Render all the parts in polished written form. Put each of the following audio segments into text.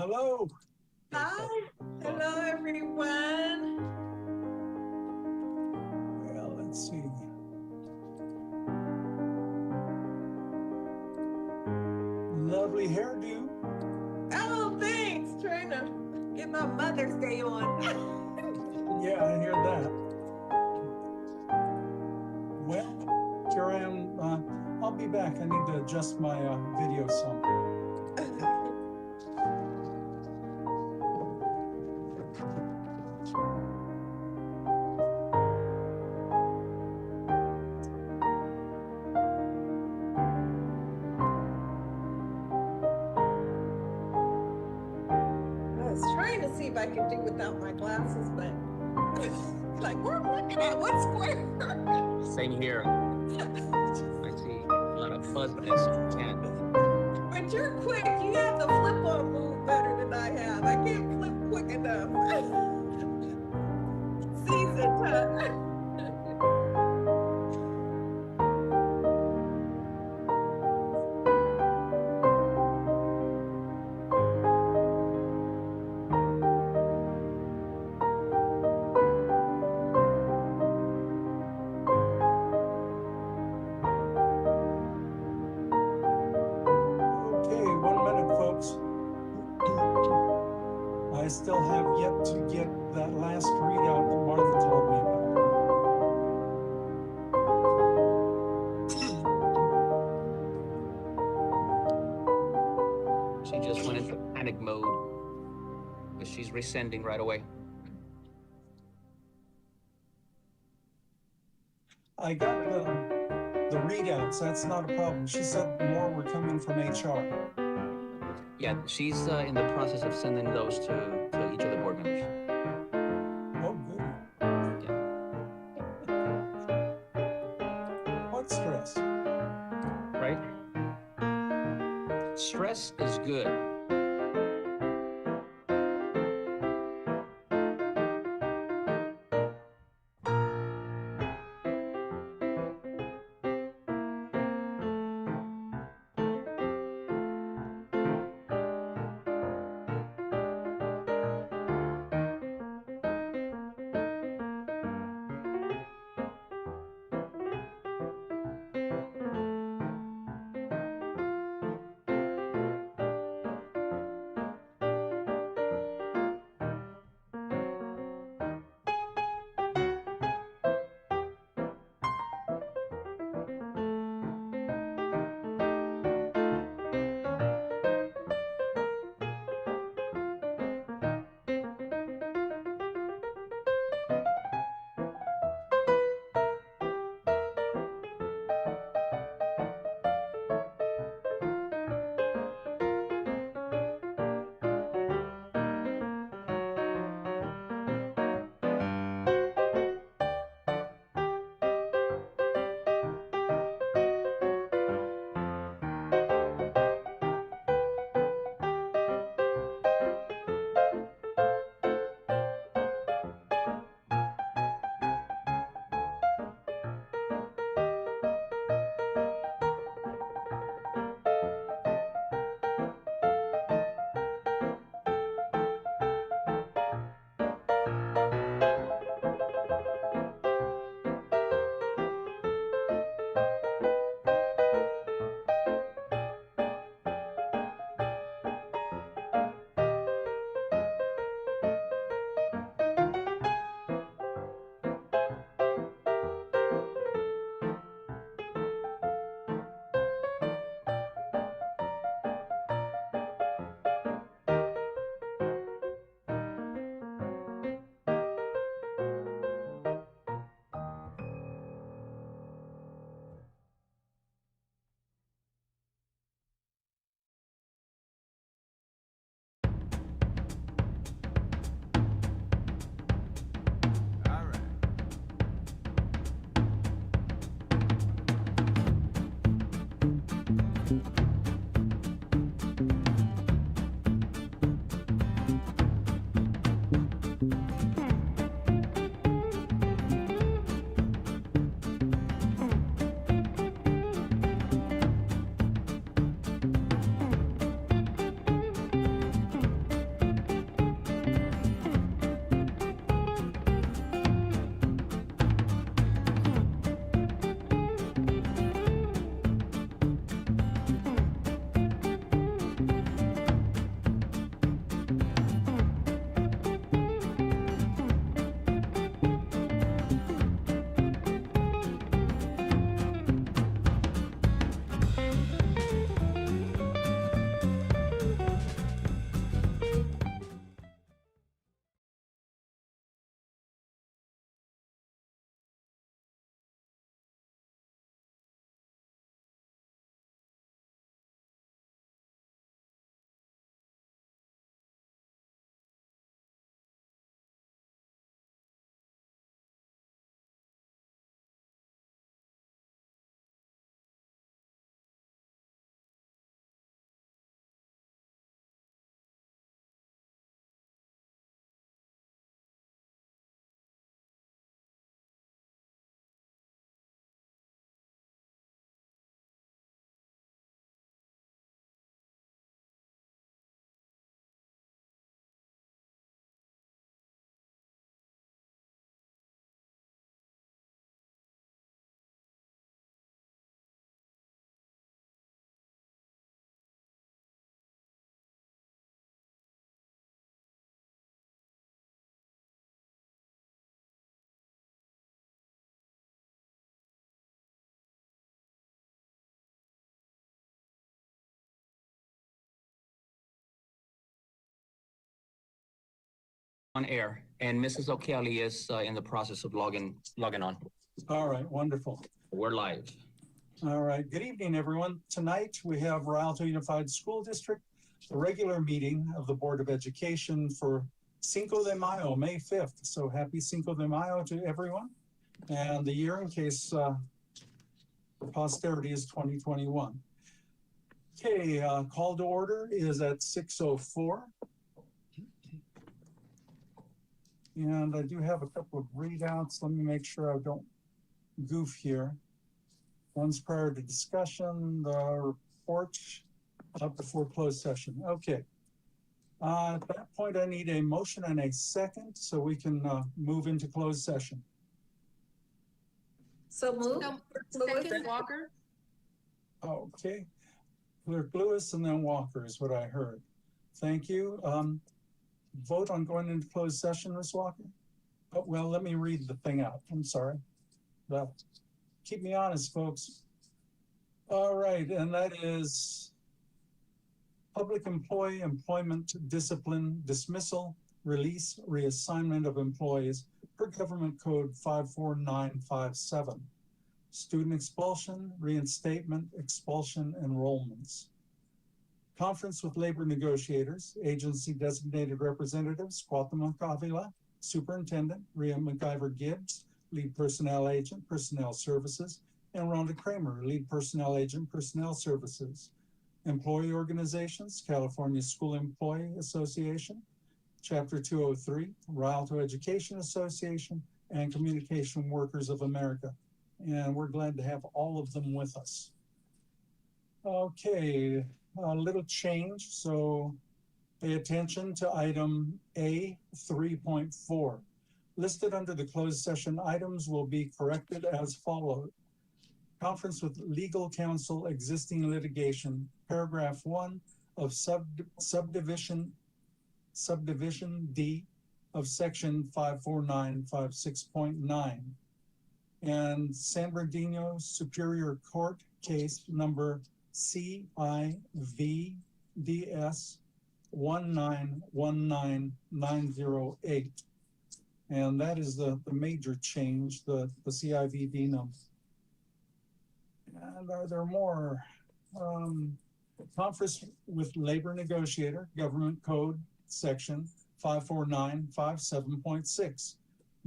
Hello. Hi. Hello, everyone. Well, let's see. Lovely hairdo. Oh, thanks. Trying to get my Mother's Day on. Yeah, I hear that. Well, here I am. I'll be back. I need to adjust my video some. I was trying to see if I could do without my glasses, but it's like, we're looking at what square? Same here. I see a lot of fuzziness. Can't. But you're quick. You have the flip-on move better than I have. I can't flip quick enough. Season time. Okay, 1 minute, folks. I still have yet to get that last readout that Martha told me about. She just went into panic mode, but she's resending right away. I got the readouts. That's not a problem. She said more were coming from HR. Yeah, she's in the process of sending those to each of the board members. Oh, good. Yeah. What stress? Right? Stress is good. On air, and Mrs. O'Kelly is in the process of logging on. All right, wonderful. We're live. All right, good evening, everyone. Tonight we have Rialto Unified School District, the regular meeting of the Board of Education for Cinco de Mayo, May 5th. So happy Cinco de Mayo to everyone. And the year, in case for posterity, is 2021. Okay, call to order is at 6:04. And I do have a couple of readouts. Let me make sure I don't goof here. One's prior to discussion, the report up before closed session. Okay. At that point, I need a motion and a second so we can move into closed session. So move. Second, Walker. Okay. Clerk Lewis and then Walker is what I heard. Thank you. Vote on going into closed session, Ms. Walker? Oh, well, let me read the thing out. I'm sorry. Well, keep me honest, folks. All right, and that is public employee employment discipline dismissal, release, reassignment of employees per Government Code 54957. Student expulsion, reinstatement, expulsion, enrollments. Conference with labor negotiators, agency designated representatives, Cuauhtemoc Avila, Superintendent, Rhea McIver Gibbs, Lead Personnel Agent, Personnel Services, and Rhonda Kramer, Lead Personnel Agent, Personnel Services. Employee organizations, California School Employee Association, Chapter 203, Rialto Education Association, and Communication Workers of America. And we're glad to have all of them with us. Okay, a little change, so pay attention to item A 3.4. Listed under the closed session items will be corrected as follows. Conference with legal counsel, existing litigation, paragraph 1 of subdivision D of section 54956.9, and San Bernardino Superior Court case number CIVDS 1919908. And that is the major change, the CIVD number. And are there more? Conference with labor negotiator, Government Code section 54957.6.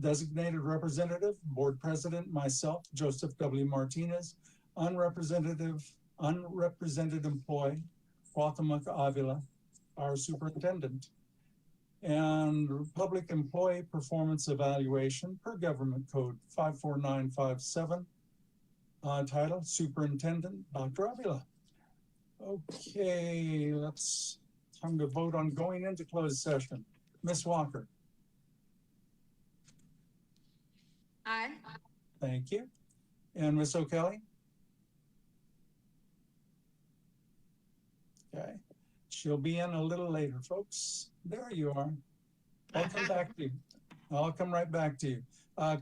Designated representative, board president, myself, Joseph W. Martinez, unrepresented employee, Cuauhtemoc Avila, our superintendent. And public employee performance evaluation per Government Code 54957, title Superintendent Dr. Avila. Okay, let's time to vote on going into closed session. Ms. Walker. Aye. Thank you. And Ms. O'Kelly? Okay. She'll be in a little later, folks. There you are. I'll come back to you. I'll come right back to you.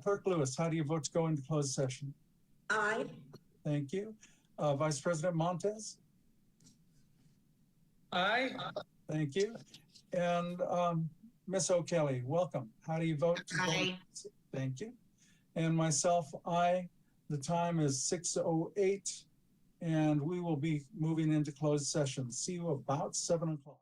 Clerk Lewis, how do you vote to go into closed session? Aye. Thank you. Vice President Montez? Aye. Thank you. And Ms. O'Kelly, welcome. How do you vote? Aye. Thank you. And myself, aye. The time is 6:08, and we will be moving into closed session. See you about 7 o'clock.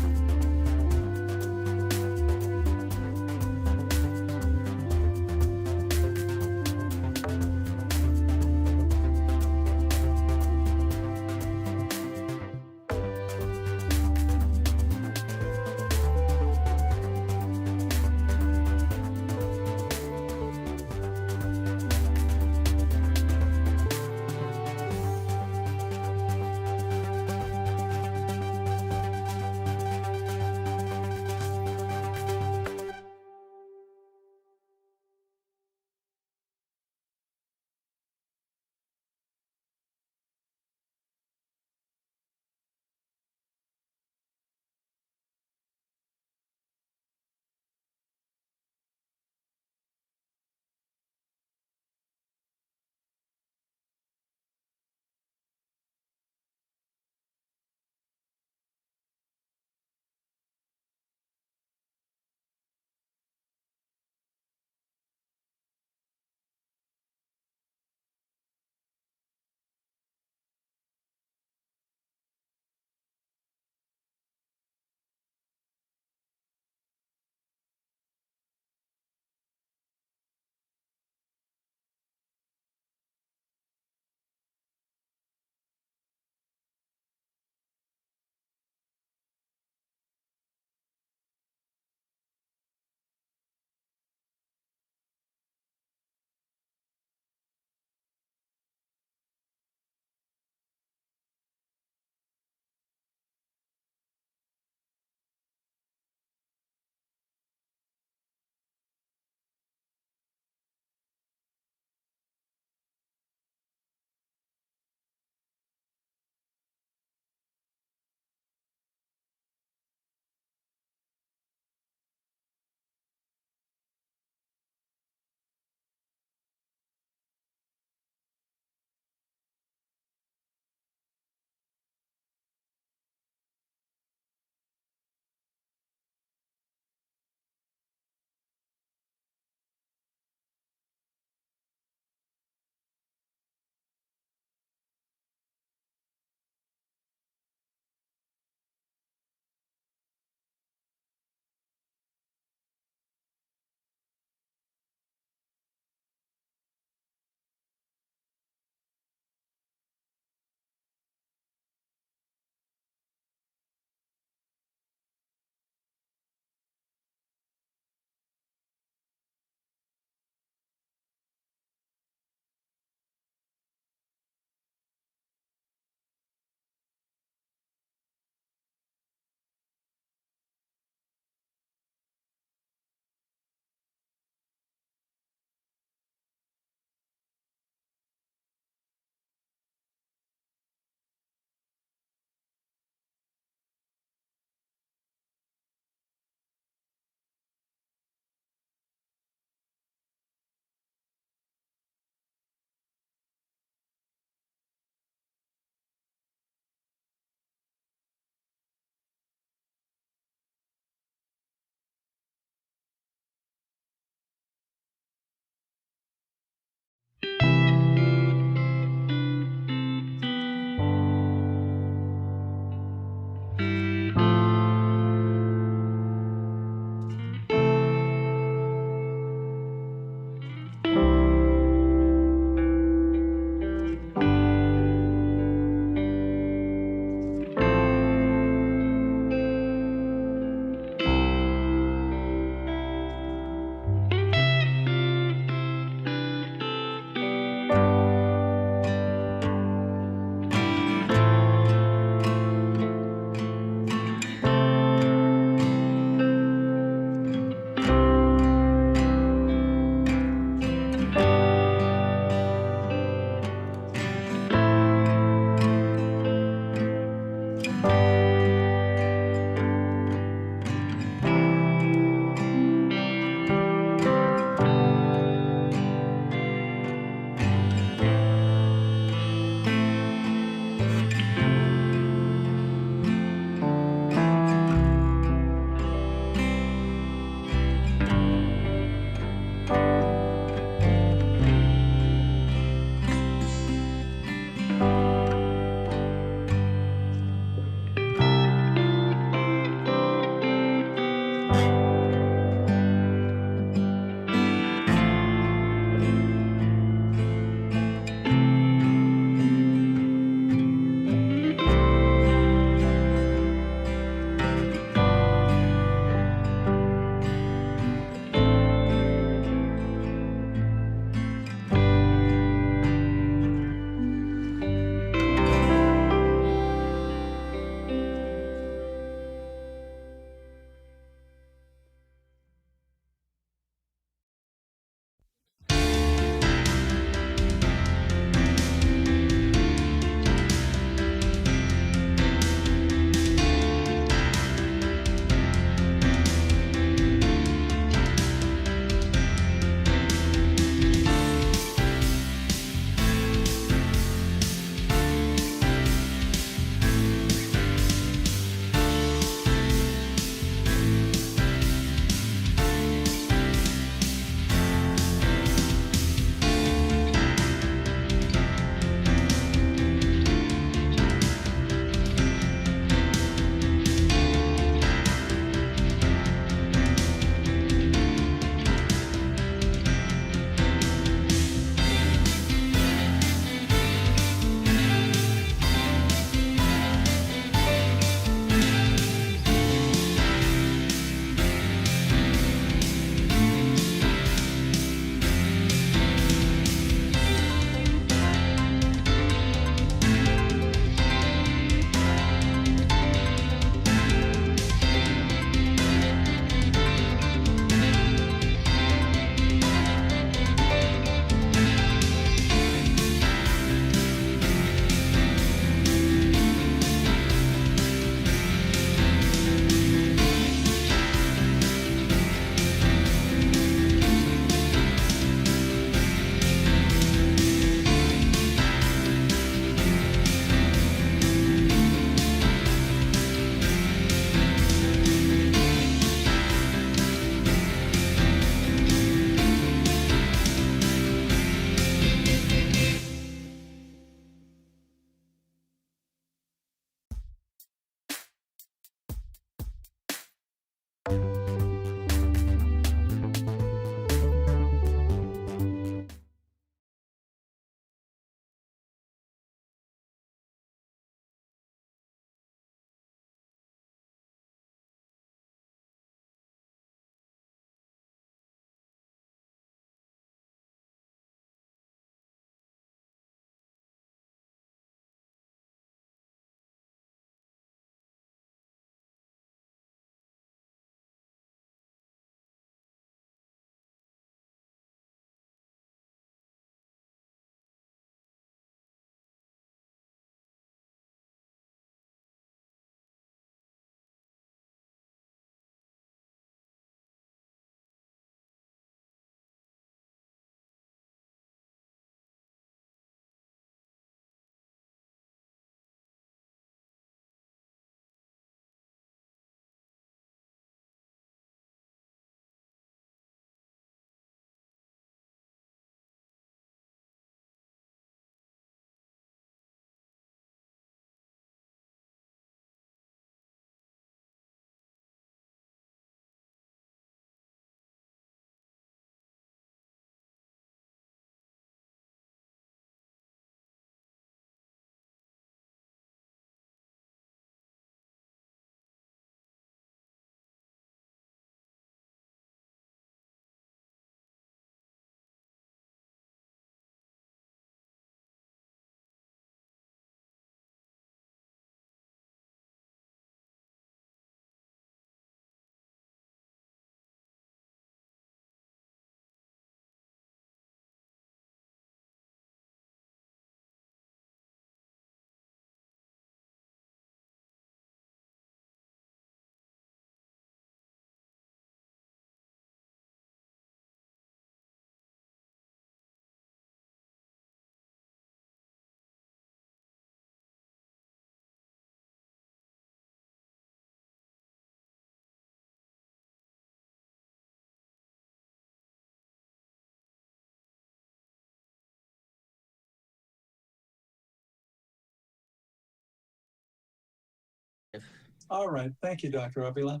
All right, thank you, Dr. Avila.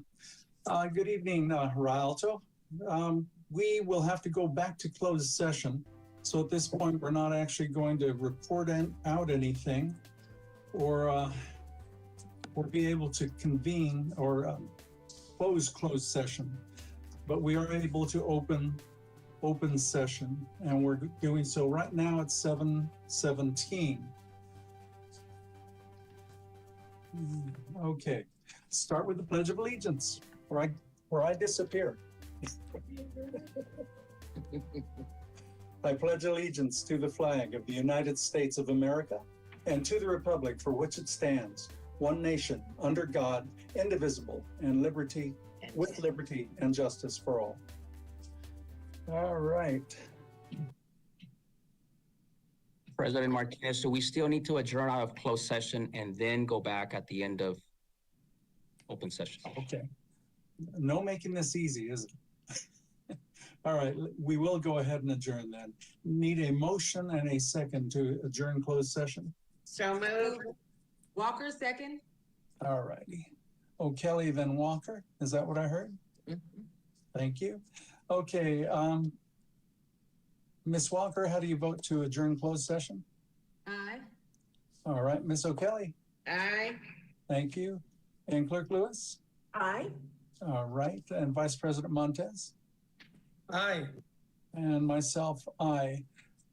Good evening, RIALTO. We will have to go back to closed session. So at this point, we're not actually going to report out anything or be able to convene or close closed session. But we are able to open session, and we're doing so right now at 7:17. Okay, start with the Pledge of Allegiance, where I disappear. I pledge allegiance to the flag of the United States of America and to the republic for which it stands, one nation, under God, indivisible, and with liberty and justice for all. All right. President Martinez, so we still need to adjourn out of closed session and then go back at the end of open session. Okay. No making this easy, is it? All right, we will go ahead and adjourn then. Need a motion and a second to adjourn closed session. So moved. Walker, second. All righty. O'Kelly, then Walker. Is that what I heard? Mm-hmm. Thank you. Okay. Ms. Walker, how do you vote to adjourn closed session? Aye. All right. Ms. O'Kelly. Aye. Thank you. And Clerk Lewis? Aye. All right. And Vice President Montez? Aye. And myself, aye.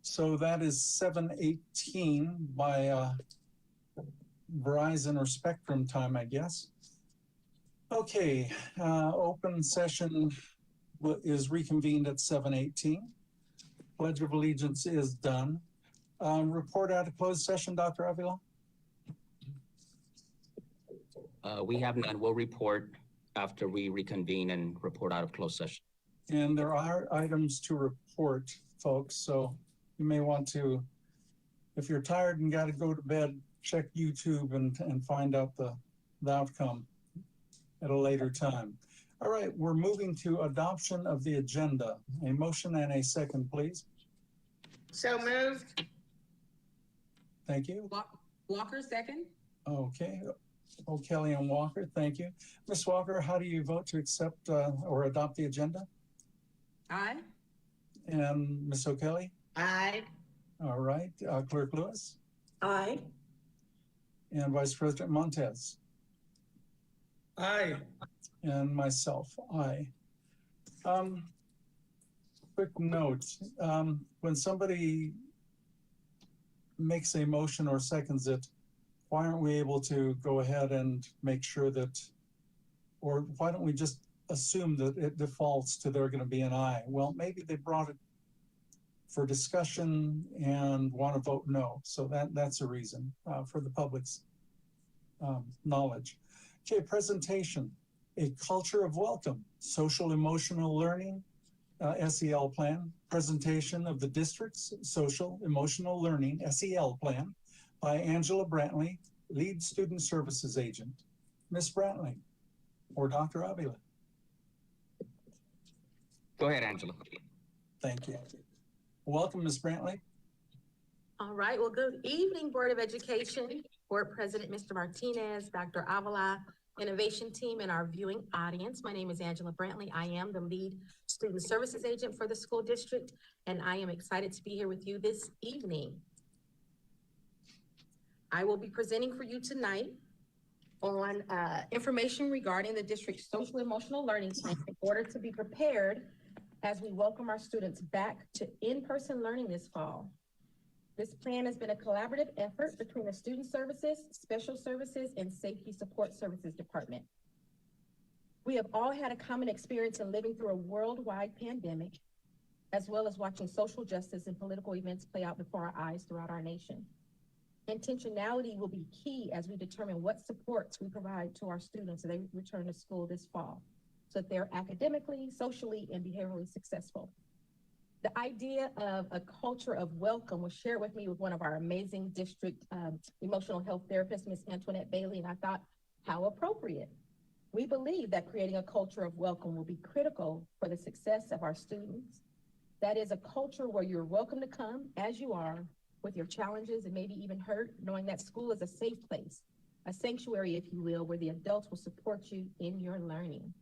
So that is 7:18 by Verizon or Spectrum time, I guess. Okay, open session is reconvened at 7:18. Pledge of Allegiance is done. Report out of closed session, Dr. Avila? We have none. We'll report after we reconvene and report out of closed session. And there are items to report, folks, so you may want to, if you're tired and got to go to bed, check YouTube and find out the outcome at a later time. All right, we're moving to adoption of the agenda. A motion and a second, please. So moved. Thank you. Walker, second. Okay. O'Kelly and Walker, thank you. Ms. Walker, how do you vote to accept or adopt the agenda? Aye. And Ms. O'Kelly? Aye. All right. Clerk Lewis? Aye. And Vice President Montez? Aye. And myself, aye. Quick note, when somebody makes a motion or seconds it, why aren't we able to go ahead and make sure that, or why don't we just assume that it defaults to they're going to be an aye? Well, maybe they brought it for discussion and want to vote no. So that's a reason for the public's knowledge. Okay, presentation, a culture of welcome, social emotional learning, SEL plan, presentation of the district's social emotional learning SEL plan by Angela Brantley, lead student services agent. Ms. Brantley or Dr. Avila. Go ahead, Angela. Thank you. Welcome, Ms. Brantley. All right, well, good evening, Board of Education, Board President, Mr. Martinez, Dr. Avila, Innovation Team, and our viewing audience. My name is Angela Brantley. I am the lead student services agent for the school district, and I am excited to be here with you this evening. I will be presenting for you tonight on information regarding the district's social emotional learning plan in order to be prepared as we welcome our students back to in-person learning this fall. This plan has been a collaborative effort between the Student Services, Special Services, and Safety Support Services Department. We have all had a common experience in living through a worldwide pandemic, as well as watching social justice and political events play out before our eyes throughout our nation. Intentionality will be key as we determine what supports we provide to our students as they return to school this fall, so that they're academically, socially, and behaviorally successful. The idea of a culture of welcome was shared with me with one of our amazing district emotional health therapists, Ms. Antoinette Bailey, and I thought, how appropriate. We believe that creating a culture of welcome will be critical for the success of our students. That is a culture where you're welcome to come as you are with your challenges and maybe even hurt, knowing that school is a safe place a sanctuary, if you will, where the adults will support you in your learning.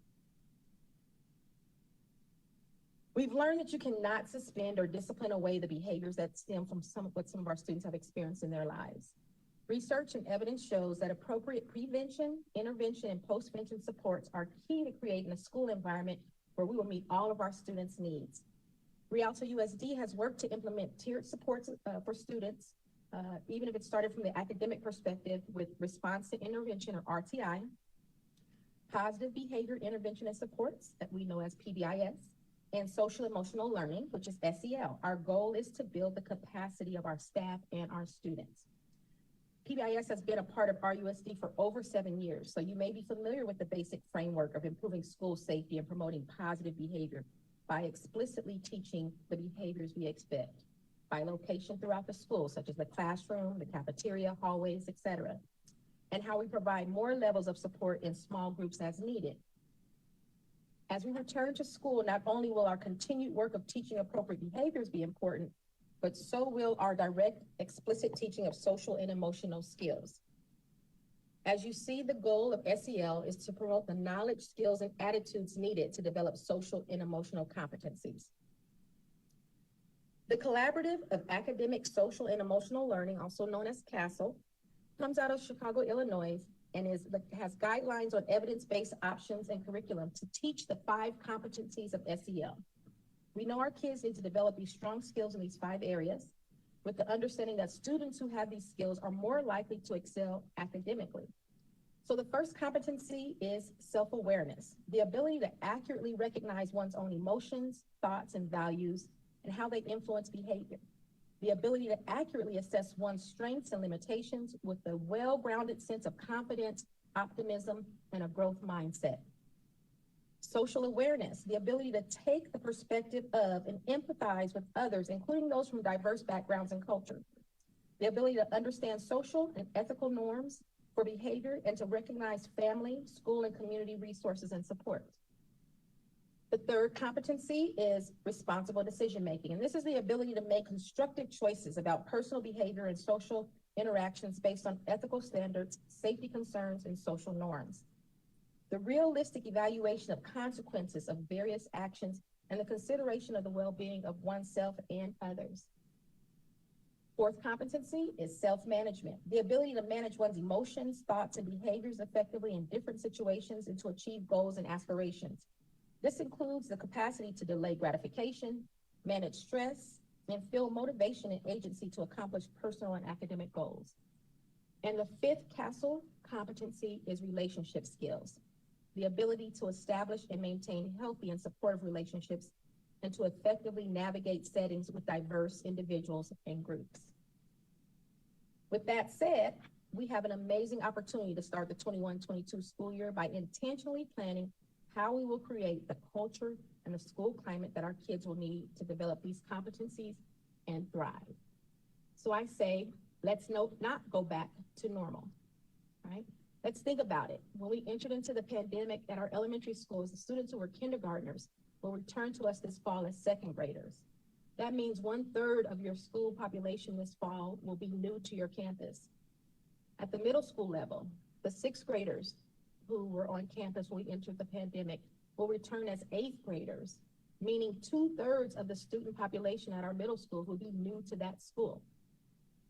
We've learned that you cannot suspend or discipline away the behaviors that stem from what some of our students have experienced in their lives. Research and evidence shows that appropriate prevention, intervention, and postvention supports are key to creating a school environment where we will meet all of our students' needs. RIALTO USD has worked to implement tiered supports for students, even if it started from the academic perspective with response to intervention, or RTI, positive behavior intervention and supports that we know as PBIS, and social emotional learning, which is SEL. Our goal is to build the capacity of our staff and our students. PBIS has been a part of RUSD for over 7 years, so you may be familiar with the basic framework of improving school safety and promoting positive behavior by explicitly teaching the behaviors we expect by location throughout the school, such as the classroom, the cafeteria, hallways, etc., and how we provide more levels of support in small groups as needed. As we return to school, not only will our continued work of teaching appropriate behaviors be important, but so will our direct, explicit teaching of social and emotional skills. As you see, the goal of SEL is to promote the knowledge, skills, and attitudes needed to develop social and emotional competencies. The Collaborative of Academic, Social, and Emotional Learning, also known as CASEL, comes out of Chicago, Illinois, and has guidelines on evidence-based options and curriculum to teach the 5 competencies of SEL. We know our kids need to develop these strong skills in these 5 areas, with the understanding that students who have these skills are more likely to excel academically. So the first competency is self-awareness, the ability to accurately recognize one's own emotions, thoughts, and values, and how they influence behavior. The ability to accurately assess one's strengths and limitations with a well-grounded sense of confidence, optimism, and a growth mindset. Social awareness, the ability to take the perspective of and empathize with others, including those from diverse backgrounds and culture. The ability to understand social and ethical norms for behavior and to recognize family, school, and community resources and support. The third competency is responsible decision-making, and this is the ability to make constructive choices about personal behavior and social interactions based on ethical standards, safety concerns, and social norms. The realistic evaluation of consequences of various actions and the consideration of the well-being of oneself and others. Fourth competency is self-management, the ability to manage one's emotions, thoughts, and behaviors effectively in different situations and to achieve goals and aspirations. This includes the capacity to delay gratification, manage stress, and feel motivation and agency to accomplish personal and academic goals. And the fifth CASEL competency is relationship skills, the ability to establish and maintain healthy and supportive relationships and to effectively navigate settings with diverse individuals and groups. With that said, we have an amazing opportunity to start the 21-22 school year by intentionally planning how we will create the culture and the school climate that our kids will need to develop these competencies and thrive. So I say, let's not go back to normal, right? Let's think about it. When we entered into the pandemic at our elementary schools, the students who were kindergartners will return to us this fall as second graders. That means 1/3 of your school population this fall will be new to your campus. At the middle school level, the 6th graders who were on campus when we entered the pandemic will return as 8th graders, meaning 2/3 of the student population at our middle school will be new to that school.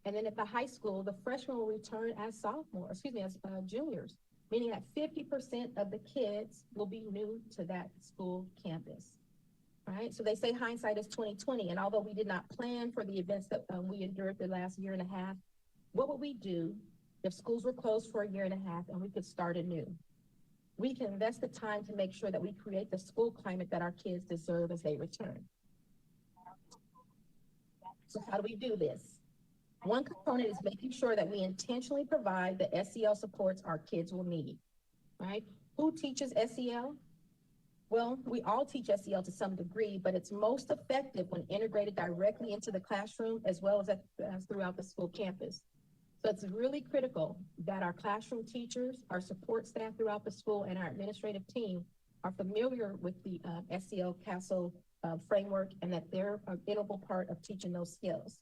And then at the high school, the freshmen will return as juniors, meaning that 50% of the kids will be new to that school campus, right? So they say hindsight is 20/20, and although we did not plan for the events that we endured the last year and a half, what would we do if schools were closed for a year and a half and we could start anew? We can invest the time to make sure that we create the school climate that our kids deserve as they return. So how do we do this? One component is making sure that we intentionally provide the SEL supports our kids will need, right? Who teaches SEL? Well, we all teach SEL to some degree, but it's most effective when integrated directly into the classroom as well as throughout the school campus. So it's really critical that our classroom teachers, our support staff throughout the school, and our administrative team are familiar with the SEL CASEL framework and that they're an integral part of teaching those skills.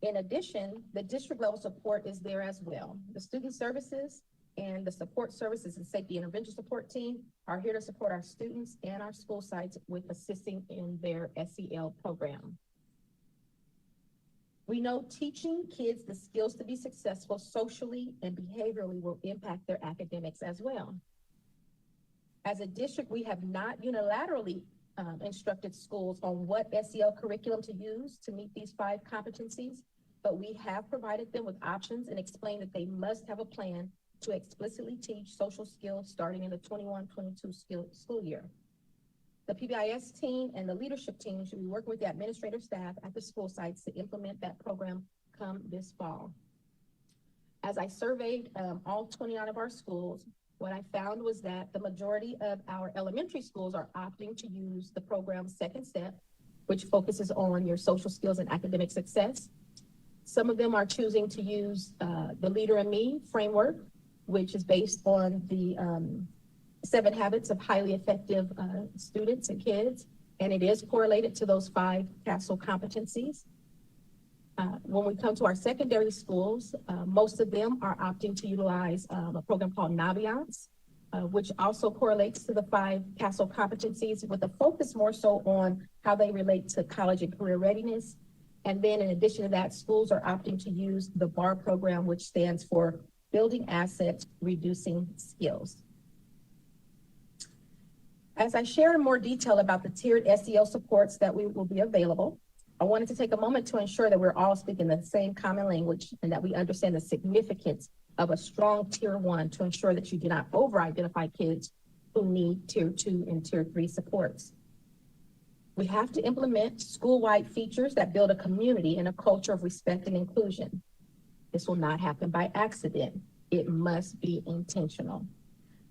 In addition, the district level support is there as well. The student services and the support services and safety intervention support team are here to support our students and our school sites with assisting in their SEL program. We know teaching kids the skills to be successful socially and behaviorally will impact their academics as well. As a district, we have not unilaterally instructed schools on what SEL curriculum to use to meet these 5 competencies, but we have provided them with options and explained that they must have a plan to explicitly teach social skills starting in the 21-22 school year. The PBIS team and the leadership team should be working with the administrative staff at the school sites to implement that program come this fall. As I surveyed all 29 of our schools, what I found was that the majority of our elementary schools are opting to use the program's second step, which focuses on your social skills and academic success. Some of them are choosing to use the Leader in Me framework, which is based on the 7 habits of highly effective students and kids, and it is correlated to those 5 CASEL competencies. When we come to our secondary schools, most of them are opting to utilize a program called Naviance, which also correlates to the 5 CASEL competencies with a focus more so on how they relate to college and career readiness. And then in addition to that, schools are opting to use the BAR program, which stands for Building Assets, Reducing Skills. As I share in more detail about the tiered SEL supports that will be available, I wanted to take a moment to ensure that we're all speaking the same common language and that we understand the significance of a strong tier 1 to ensure that you do not over-identify kids who need tier 2 and tier 3 supports. We have to implement school-wide features that build a community and a culture of respect and inclusion. This will not happen by accident. It must be intentional.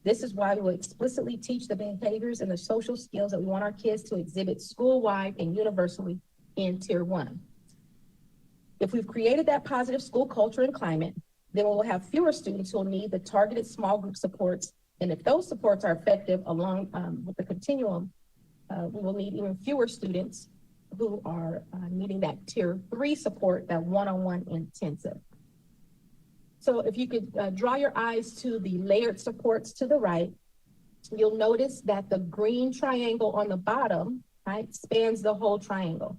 This is why we will explicitly teach the behaviors and the social skills that we want our kids to exhibit school-wide and universally in tier 1. If we've created that positive school culture and climate, then we will have fewer students who will need the targeted small group supports. And if those supports are effective along with the continuum, we will need even fewer students who are needing that tier 3 support, that one-on-one intensive. So if you could draw your eyes to the layered supports to the right, you'll notice that the green triangle on the bottom, right, spans the whole triangle.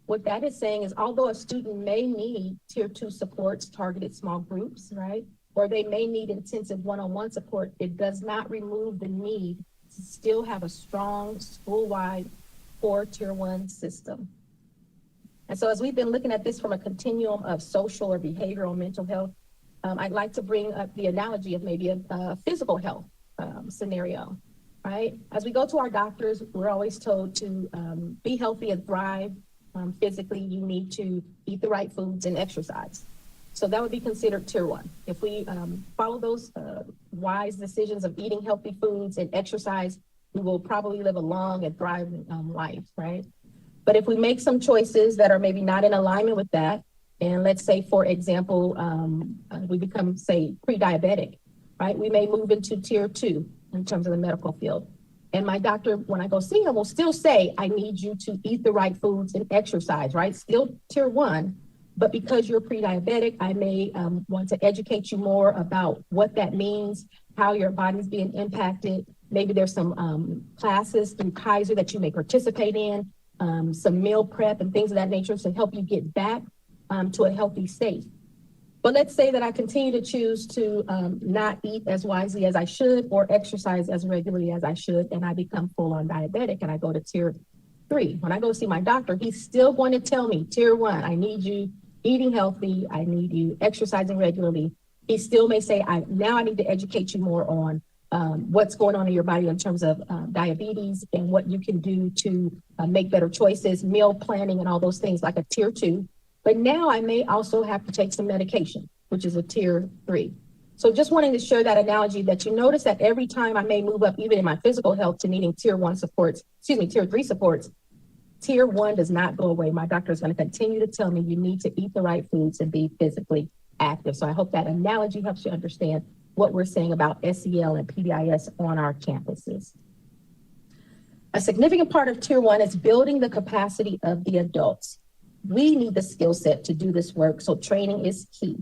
What that is saying is, although a student may need tier 2 supports, targeted small groups, right, or they may need intensive one-on-one support, it does not remove the need to still have a strong school-wide core tier 1 system. And so as we've been looking at this from a continuum of social or behavioral mental health, I'd like to bring up the analogy of maybe a physical health scenario, right? As we go to our doctors, we're always told to be healthy and thrive. Physically, you need to eat the right foods and exercise. So that would be considered tier 1. If we follow those wise decisions of eating healthy foods and exercise, we will probably live a long and thriving life, right? But if we make some choices that are maybe not in alignment with that, and let's say, for example, we become, say, pre-diabetic, right? We may move into tier 2 in terms of the medical field. And my doctor, when I go see him, will still say, I need you to eat the right foods and exercise, right? Still tier 1, but because you're pre-diabetic, I may want to educate you more about what that means, how your body's being impacted. Maybe there's some classes through Kaiser that you may participate in, some meal prep and things of that nature to help you get back to a healthy state. But let's say that I continue to choose to not eat as wisely as I should or exercise as regularly as I should, and I become full-on diabetic and I go to tier 3. When I go see my doctor, he's still going to tell me, tier 1, I need you eating healthy, I need you exercising regularly. He still may say, now I need to educate you more on what's going on in your body in terms of diabetes and what you can do to make better choices, meal planning and all those things, like a tier 2. But now I may also have to take some medication, which is a tier 3. So just wanting to share that analogy, that you notice that every time I may move up, even in my physical health, to needing tier 3 supports, tier 1 does not go away. My doctor is going to continue to tell me you need to eat the right foods and be physically active. So I hope that analogy helps you understand what we're saying about SEL and PBIS on our campuses. A significant part of tier 1 is building the capacity of the adults. we need the skill set to do this work, so training is key.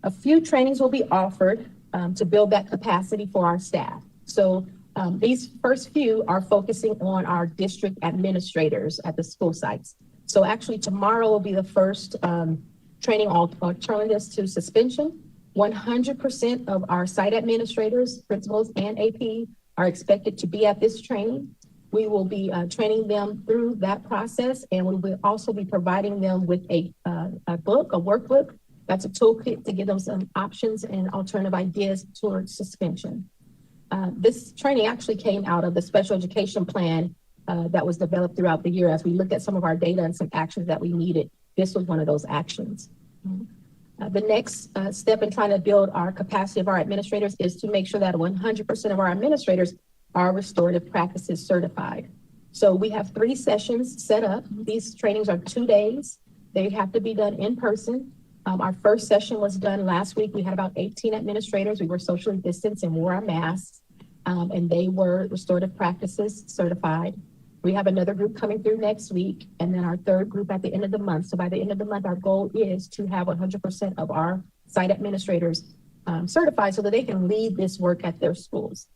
A few trainings will be offered to build that capacity for our staff. So these first few are focusing on our district administrators at the school sites. So actually tomorrow will be the first training alternatives to suspension. 100% of our site administrators, principals, and AP are expected to be at this training. We will be training them through that process, and we will also be providing them with a workbook. That's a toolkit to give them some options and alternative ideas towards suspension. This training actually came out of the special education plan that was developed throughout the year. As we looked at some of our data and some actions that we needed, this was one of those actions. The next step in trying to build our capacity of our administrators is to make sure that 100% of our administrators are restorative practices certified. So we have 3 sessions set up. These trainings are 2 days. They have to be done in person. Our first session was done last week. We had about 18 administrators. We were socially distanced and wore our masks, and they were restorative practices certified. We have another group coming through next week, and then our 3rd group at the end of the month. So by the end of the month, our goal is to have 100% of our site administrators certified so that they can lead this work at their schools.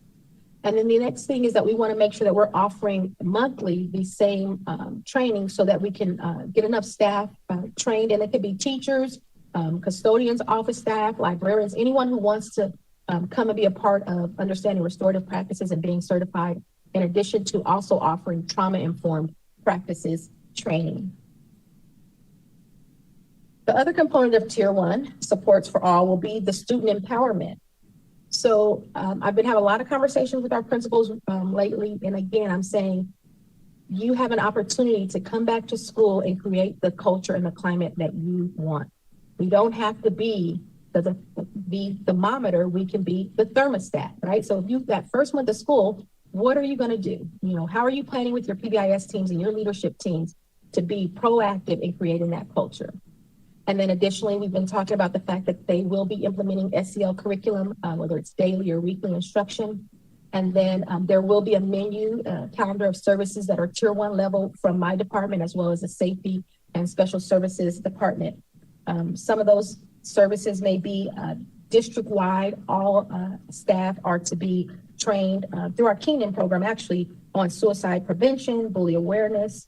And then the next thing is that we want to make sure that we're offering monthly the same training so that we can get enough staff trained, and it could be teachers, custodians, office staff, librarians, anyone who wants to come and be a part of understanding restorative practices and being certified, in addition to also offering trauma-informed practices training. The other component of Tier 1 supports for all will be the student empowerment. So I've been having a lot of conversations with our principals lately, and again, I'm saying, you have an opportunity to come back to school and create the culture and the climate that you want. We don't have to be the thermometer, we can be the thermostat, right? So if you've that first month of school, what are you going to do? You know, how are you planning with your PBIS teams and your leadership teams to be proactive in creating that culture? And then additionally, we've been talking about the fact that they will be implementing SEL curriculum, whether it's daily or weekly instruction. And then there will be a menu, calendar of services that are Tier 1 level from my department, as well as the safety and special services department. Some of those services may be district-wide. All staff are to be trained through our Keenan program, actually, on suicide prevention, bully awareness.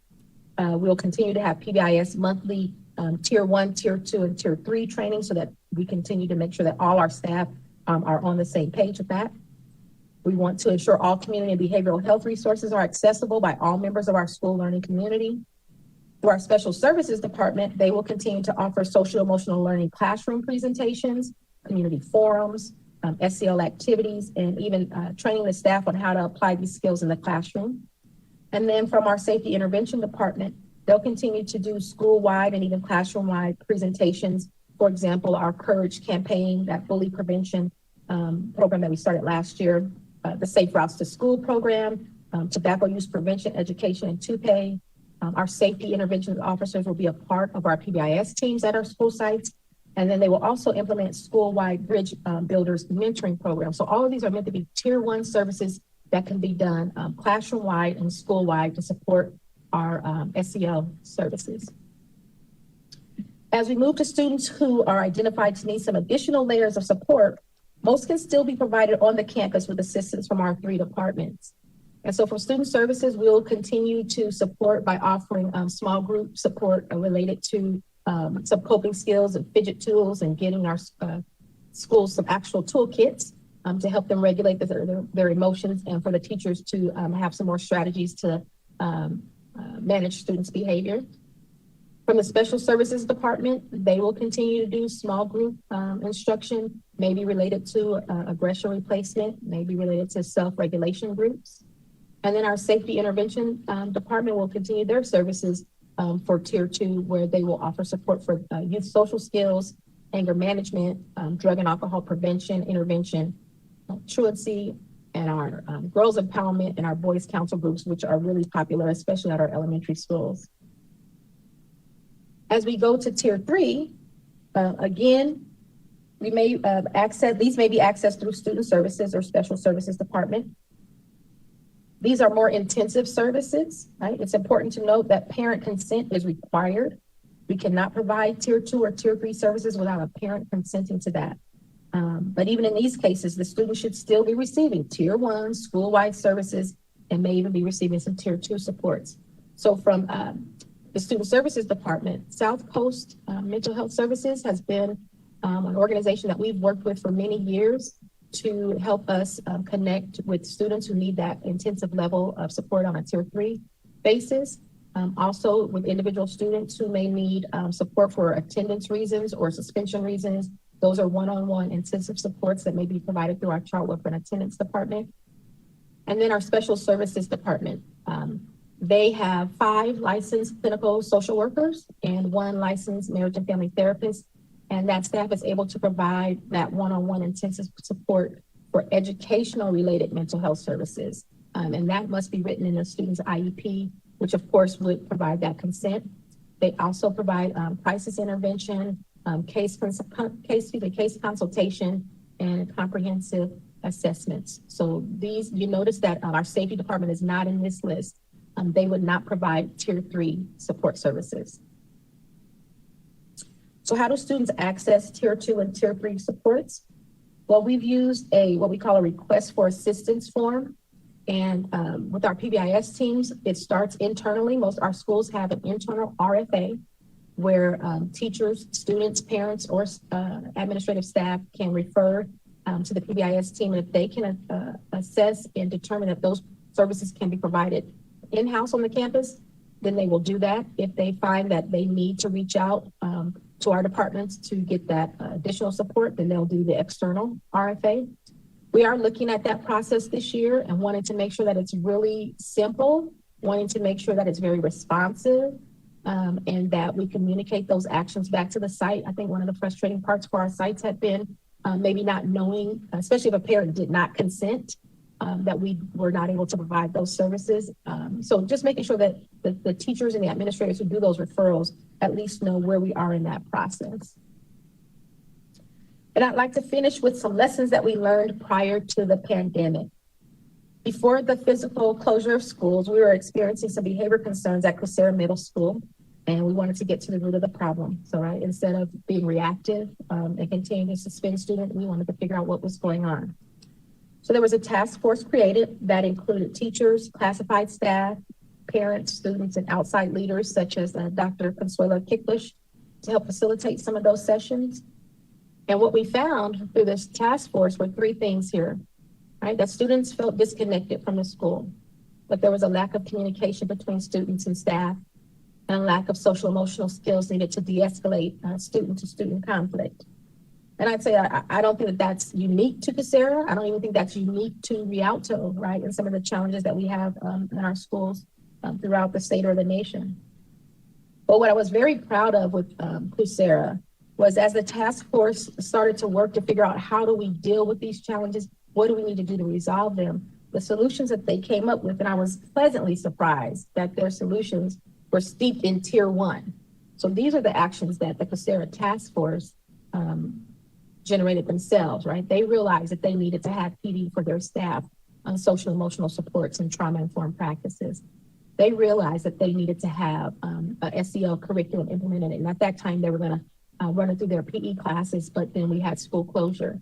We'll continue to have PBIS monthly Tier 1, Tier 2, and Tier 3 training so that we continue to make sure that all our staff are on the same page with that. We want to ensure all community and behavioral health resources are accessible by all members of our school learning community. Through our special services department, they will continue to offer social emotional learning classroom presentations, community forums, SEL activities, and even training the staff on how to apply these skills in the classroom. And then from our safety intervention department, they'll continue to do school-wide and even classroom-wide presentations. For example, our Courage campaign, that bully prevention program that we started last year, the Safe Routes to School program, tobacco use prevention, education, and TUPE. Our safety intervention officers will be a part of our PBIS teams at our school sites. And then they will also implement school-wide bridge builders mentoring programs. So all of these are meant to be Tier 1 services that can be done classroom-wide and school-wide to support our SEL services. As we move to students who are identified to need some additional layers of support, most can still be provided on the campus with assistance from our 3 departments. And so for student services, we'll continue to support by offering small group support related to some coping skills and fidget tools, and getting our schools some actual toolkits to help them regulate their emotions, and for the teachers to have some more strategies to manage students' behavior. From the special services department, they will continue to do small group instruction, maybe related to aggression replacement, maybe related to self-regulation groups. And then our safety intervention department will continue their services for Tier 2, where they will offer support for youth social skills, anger management, drug and alcohol prevention, intervention, truancy, and our girls empowerment and our boys council groups, which are really popular, especially at our elementary schools. As we go to Tier 3, again, we may these may be accessed through student services or special services department. These are more intensive services, right? It's important to note that parent consent is required We cannot provide tier 2 or tier 3 services without a parent consenting to that. But even in these cases, the student should still be receiving tier 1 school-wide services and may even be receiving some tier 2 supports. So from the Student Services Department, South Coast Mental Health Services has been an organization that we've worked with for many years to help us connect with students who need that intensive level of support on a tier 3 basis. Also with individual students who may need support for attendance reasons or suspension reasons. Those are one-on-one intensive supports that may be provided through our child welfare and attendance department. And then our Special Services Department. They have 5 licensed clinical social workers and 1 licensed marriage and family therapist. And that staff is able to provide that one-on-one intensive support for educational related mental health services. And that must be written in the student's IEP, which of course would provide that consent. They also provide crisis intervention, case consultation, and comprehensive assessments. So these, you notice that our safety department is not in this list. They would not provide tier 3 support services. So how do students access tier 2 and tier 3 supports? Well, we've used what we call a request for assistance form. And with our PBIS teams, it starts internally. Most of our schools have an internal RFA where teachers, students, parents, or administrative staff can refer to the PBIS team. And if they can assess and determine that those services can be provided in-house on the campus, then they will do that. If they find that they need to reach out to our departments to get that additional support, then they'll do the external RFA. We are looking at that process this year and wanting to make sure that it's really simple, wanting to make sure that it's very responsive, and that we communicate those actions back to the site. I think one of the frustrating parts for our sites had been maybe not knowing, especially if a parent did not consent, that we were not able to provide those services. So just making sure that the teachers and the administrators who do those referrals at least know where we are in that process. And I'd like to finish with some lessons that we learned prior to the pandemic. Before the physical closure of schools, we were experiencing some behavior concerns at Crescera Middle School, and we wanted to get to the root of the problem. So, right, instead of being reactive and continuing to suspend students, we wanted to figure out what was going on. So there was a task force created that included teachers, classified staff, parents, students, and outside leaders such as Dr. Consuelo Kicklish to help facilitate some of those sessions. And what we found through this task force were 3 things here, right? That students felt disconnected from the school, that there was a lack of communication between students and staff, and a lack of social emotional skills needed to de-escalate student-to-student conflict. And I'd say I don't think that that's unique to Crescera. I don't even think that's unique to Rialto, right? And some of the challenges that we have in our schools throughout the state or the nation. But what I was very proud of with Crescera was as the task force started to work to figure out how do we deal with these challenges, what do we need to do to resolve them, the solutions that they came up with, and I was pleasantly surprised that their solutions were steeped in tier 1. So these are the actions that the Crescera task force generated themselves, right? They realized that they needed to have PD for their staff on social emotional supports and trauma-informed practices. They realized that they needed to have a SEL curriculum implemented, and at that time they were going to run it through their PE classes, but then we had school closure.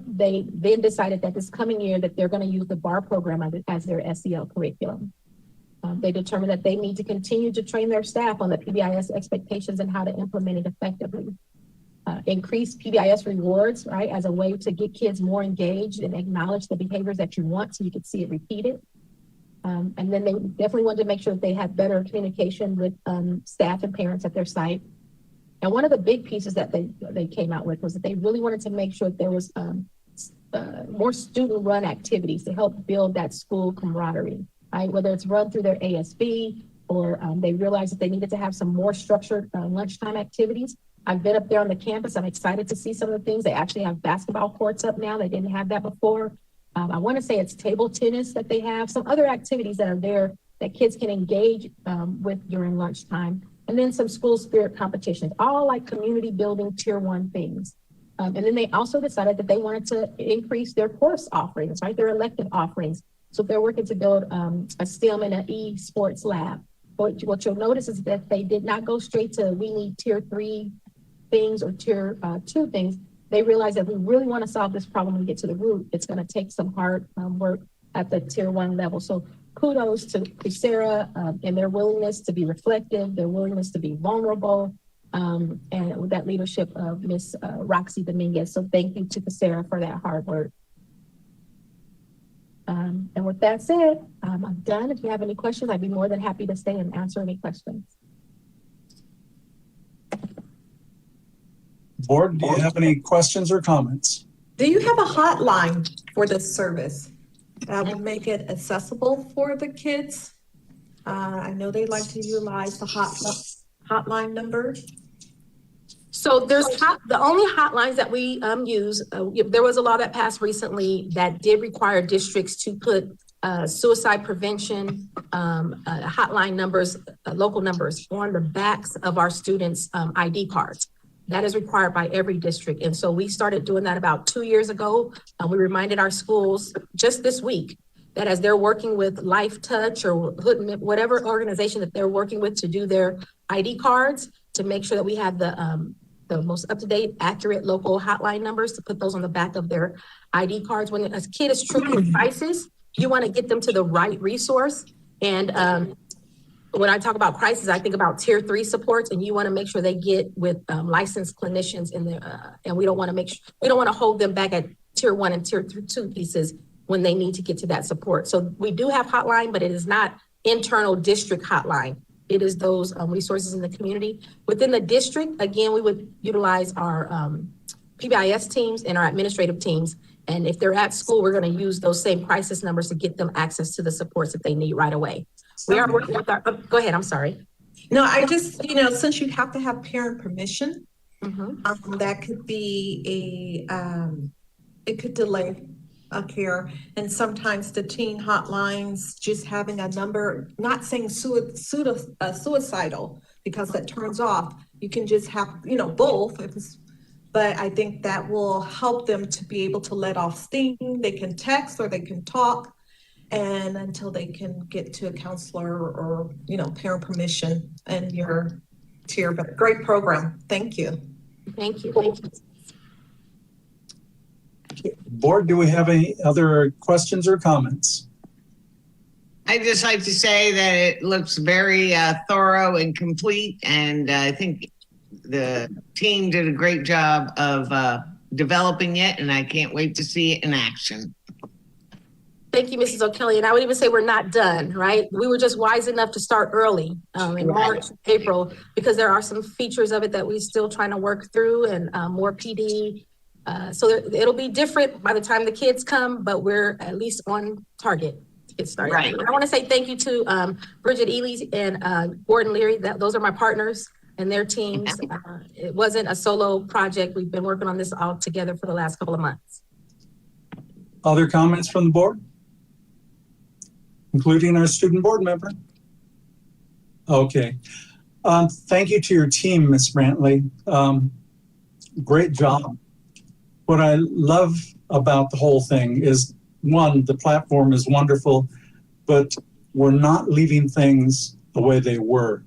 They then decided that this coming year that they're going to use the BAR program as their SEL curriculum. They determined that they need to continue to train their staff on the PBIS expectations and how to implement it effectively. Increase PBIS rewards, right, as a way to get kids more engaged and acknowledge the behaviors that you want so you could see it repeated. And then they definitely wanted to make sure that they had better communication with staff and parents at their site. And one of the big pieces that they came out with was that they really wanted to make sure that there was more student-run activities to help build that school camaraderie, right? Whether it's run through their ASB or they realized that they needed to have some more structured lunchtime activities. I've been up there on the campus. I'm excited to see some of the things. They actually have basketball courts up now. They didn't have that before. I want to say it's table tennis that they have, some other activities that are there that kids can engage with during lunchtime. And then some school spirit competitions, all like community building tier 1 things. And then they also decided that they wanted to increase their course offerings, right? Their elective offerings. So if they're working to build a STEM and an e-sports lab, what you'll notice is that they did not go straight to, we need tier 3 things or tier 2 things. They realized that we really want to solve this problem and get to the root. It's going to take some hard work at the tier 1 level. So kudos to Sarah and their willingness to be reflective, their willingness to be vulnerable, and with that leadership of Miss Roxy Dominguez. So thank you to Sarah for that hard work. And with that said, I'm done. If you have any questions, I'd be more than happy to stay and answer any questions. Board, do you have any questions or comments? Do you have a hotline for this service that would make it accessible for the kids? I know they like to utilize the hotline number. So there's the only hotlines that we use. There was a law that passed recently that did require districts to put suicide prevention hotline numbers, local numbers on the backs of our students' ID cards. That is required by every district. And so we started doing that about 2 years ago. We reminded our schools just this week that as they're working with Life Touch or whatever organization that they're working with to do their ID cards, to make sure that we have the most up-to-date, accurate local hotline numbers to put those on the back of their ID cards. When a kid is truly in crisis, you want to get them to the right resource. And when I talk about crisis, I think about tier 3 supports, and you want to make sure they get with licensed clinicians in there. And we don't want to hold them back at tier 1 and tier 2 pieces when they need to get to that support. So we do have hotline, but it is not internal district hotline. It is those resources in the community. Within the district, again, we would utilize our PBIS teams and our administrative teams. And if they're at school, we're going to use those same crisis numbers to get them access to the supports that they need right away. We are working with our, go ahead, I'm sorry. No, I just, since you have to have parent permission, that could be it could delay a care. And sometimes the teen hotlines, just having a number, not saying suicidal, because that turns off. You can just have, both. But I think that will help them to be able to let off steam. They can text or they can talk, and until they can get to a counselor or parent permission and your tier. But great program. Thank you. Thank you. Thank you. Board, do we have any other questions or comments? I'd just like to say that it looks very thorough and complete, and I think the team did a great job of developing it, and I can't wait to see it in action. Thank you, Mrs. O'Kelly. And I would even say we're not done, right? We were just wise enough to start early in March, April, because there are some features of it that we're still trying to work through, and more PD. So it'll be different by the time the kids come, but we're at least on target to get started. Right. I want to say thank you to Bridget Ely and Gordon Leary. Those are my partners and their teams. It wasn't a solo project. We've been working on this all together for the last couple of months. Other comments from the board? Including our student board member? Okay. Thank you to your team, Ms. Brantley. Great job. What I love about the whole thing is, one, the platform is wonderful, but we're not leaving things the way they were.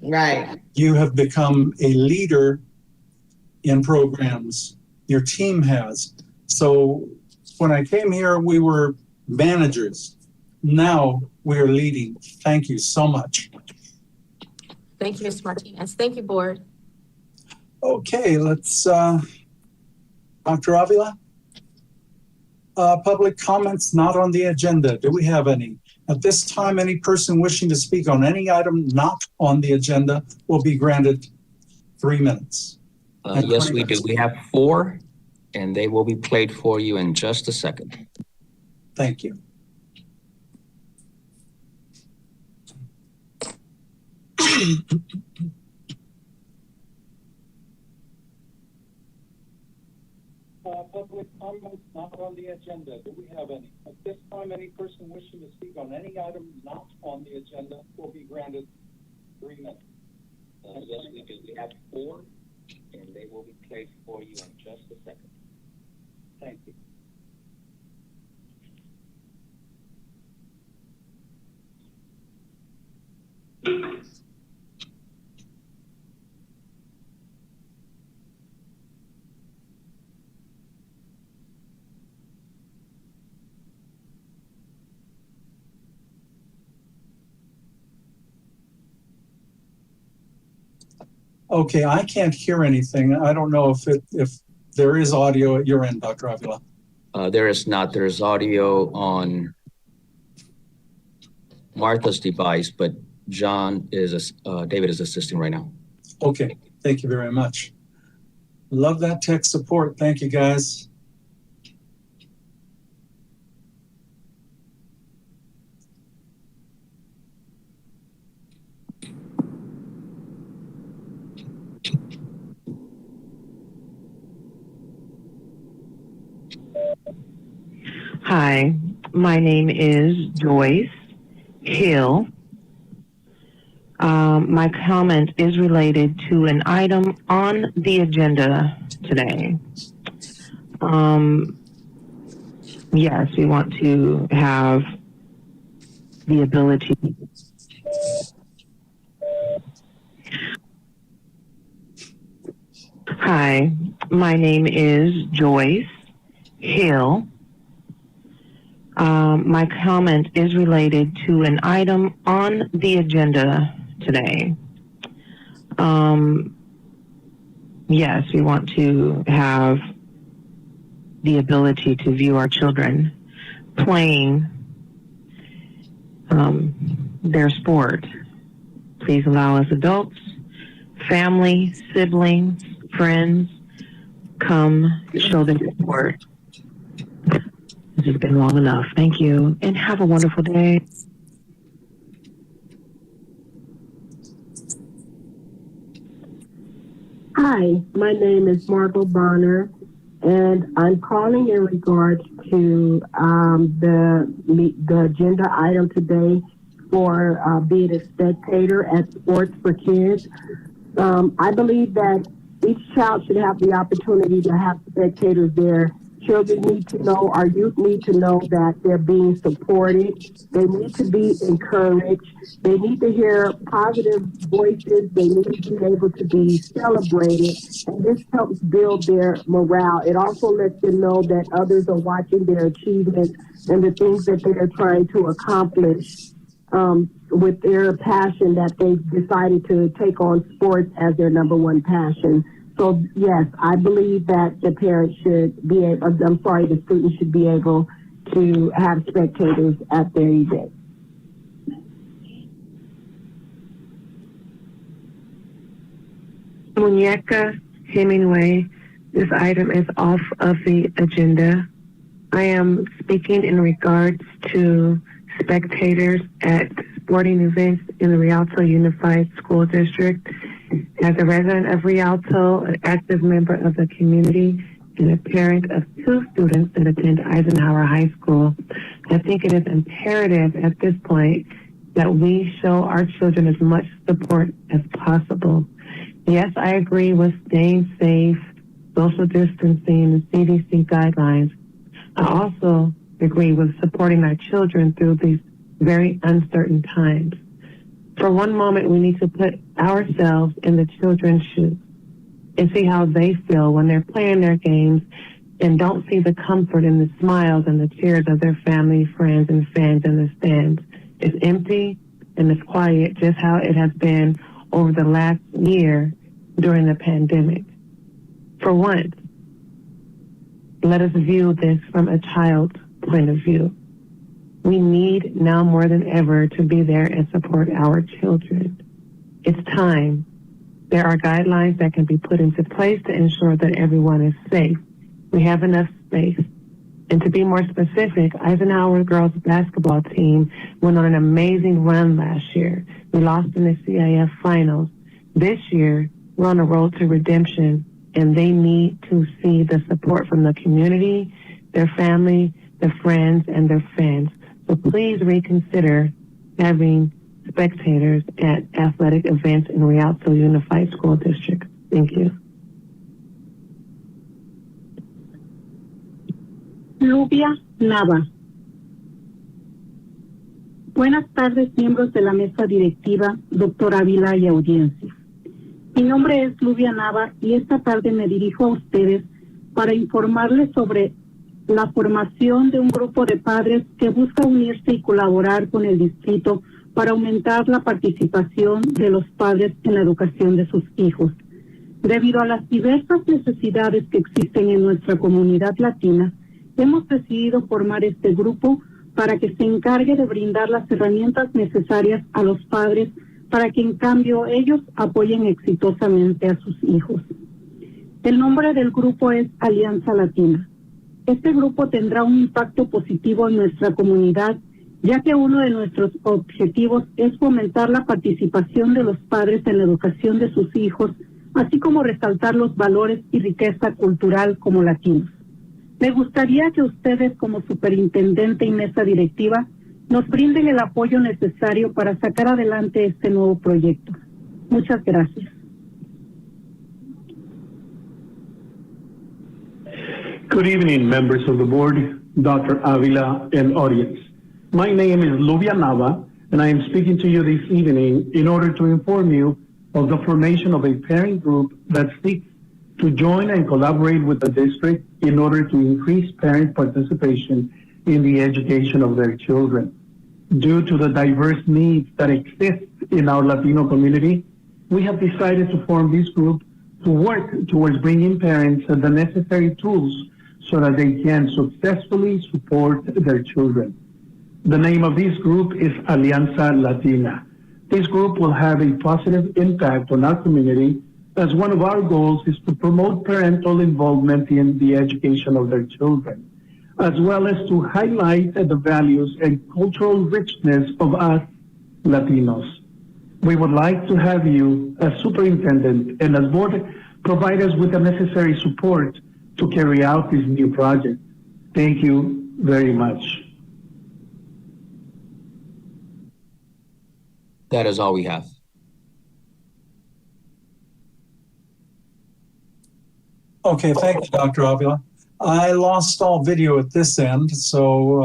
Right. You have become a leader in programs. Your team has. So when I came here, we were managers. Now we are leading. Thank you so much. Thank you, Mr. Martinez. Thank you, board. Okay, let's, Dr. Avila? Public comments not on the agenda. Do we have any? At this time, any person wishing to speak on any item not on the agenda will be granted 3 minutes. Yes, we do. We have 4, and they will be played for you in just a second. Thank you. Public comments not on the agenda. Do we have any? At this time, any person wishing to speak on any item not on the agenda will be granted 3 minutes. Yes, we do. We have 4, and they will be played for you in just a second. Thank you. Okay, I can't hear anything. I don't know if there is audio at your end, Dr. Avila. There is not. There's audio on Martha's device, but David is assisting right now. Okay, thank you very much. Love that tech support. Thank you, guys. Hi, my name is Joyce Hill. My comment is related to an item on the agenda today. Yes, we want to have the ability. Hi, my name is Joyce Hill. My comment is related to an item on the agenda today. Yes, we want to have the ability to view our children playing their sport. Please allow us adults, family, siblings, friends, come show their support. This has been long enough. Thank you, and have a wonderful day. Hi, my name is Margot Bonner, and I'm calling in regards to the agenda item today for being a spectator at Sports for Kids. I believe that each child should have the opportunity to have spectators there. Children need to know, our youth need to know that they're being supported. They need to be encouraged. They need to hear positive voices. They need to be able to be celebrated. And this helps build their morale. It also lets them know that others are watching their achievements and the things that they are trying to accomplish with their passion, that they've decided to take on sports as their number one passion. So yes, I believe that the parents should be able, the students should be able to have spectators at their event. Muñeca Hemingway, this item is off of the agenda. I am speaking in regards to spectators at sporting events in the Rialto Unified School District. As a resident of Rialto, an active member of the community, and a parent of 2 students that attend Eisenhower High School, I think it is imperative at this point that we show our children as much support as possible. Yes, I agree with staying safe, social distancing, and CDC guidelines. I also agree with supporting our children through these very uncertain times. For one moment, we need to put ourselves in the children's shoes and see how they feel when they're playing their games and don't see the comfort and the smiles and the cheers of their family, friends, and fans in the stands. It's empty and it's quiet, just how it has been over the last year during the pandemic. For once, let us view this from a child's point of view. We need now more than ever to be there and support our children. It's time. There are guidelines that can be put into place to ensure that everyone is safe. We have enough space. And to be more specific, Eisenhower girls basketball team went on an amazing run last year. We lost in the CIF finals. This year, we're on a road to redemption, and they need to see the support from the community, their family, their friends, and their fans. So please reconsider having spectators at athletic events in Rialto Unified School District. Thank you. Luvia Nava. Buenas tardes, miembros de la mesa directiva, doctor Avila y audiencia. Mi nombre es Luvia Nava y esta tarde me dirijo a ustedes para informarles sobre la formación de un grupo de padres que busca unirse y colaborar con el distrito para aumentar la participación de los padres en la educación de sus hijos. Debido a las diversas necesidades que existen en nuestra comunidad latina, hemos decidido formar este grupo para que se encargue de brindar las herramientas necesarias a los padres para que en cambio ellos apoyen exitosamente a sus hijos. El nombre del grupo es Alianza Latina. Este grupo tendrá un impacto positivo en nuestra comunidad, ya que uno de nuestros objetivos es fomentar la participación de los padres en la educación de sus hijos, así como resaltar los valores y riqueza cultural como latinos. Me gustaría que ustedes como superintendente y mesa directiva nos brinden el apoyo necesario para sacar adelante este nuevo proyecto. Muchas gracias. Good evening, members of the board, Dr. Avila, and audience. My name is Luvia Nava, and I am speaking to you this evening in order to inform you of the formation of a parent group that seeks to join and collaborate with the district in order to increase parent participation in the education of their children. Due to the diverse needs that exist in our Latino community, we have decided to form this group to work towards bringing parents the necessary tools so that they can successfully support their children. The name of this group is Alianza Latina. This group will have a positive impact on our community, as one of our goals is to promote parental involvement in the education of their children, as well as to highlight the values and cultural richness of us Latinos. We would like to have you, as superintendent and as board, provide us with the necessary support to carry out this new project. Thank you very much. That is all we have. Okay, thank you, Dr. Avila. I lost all video at this end, so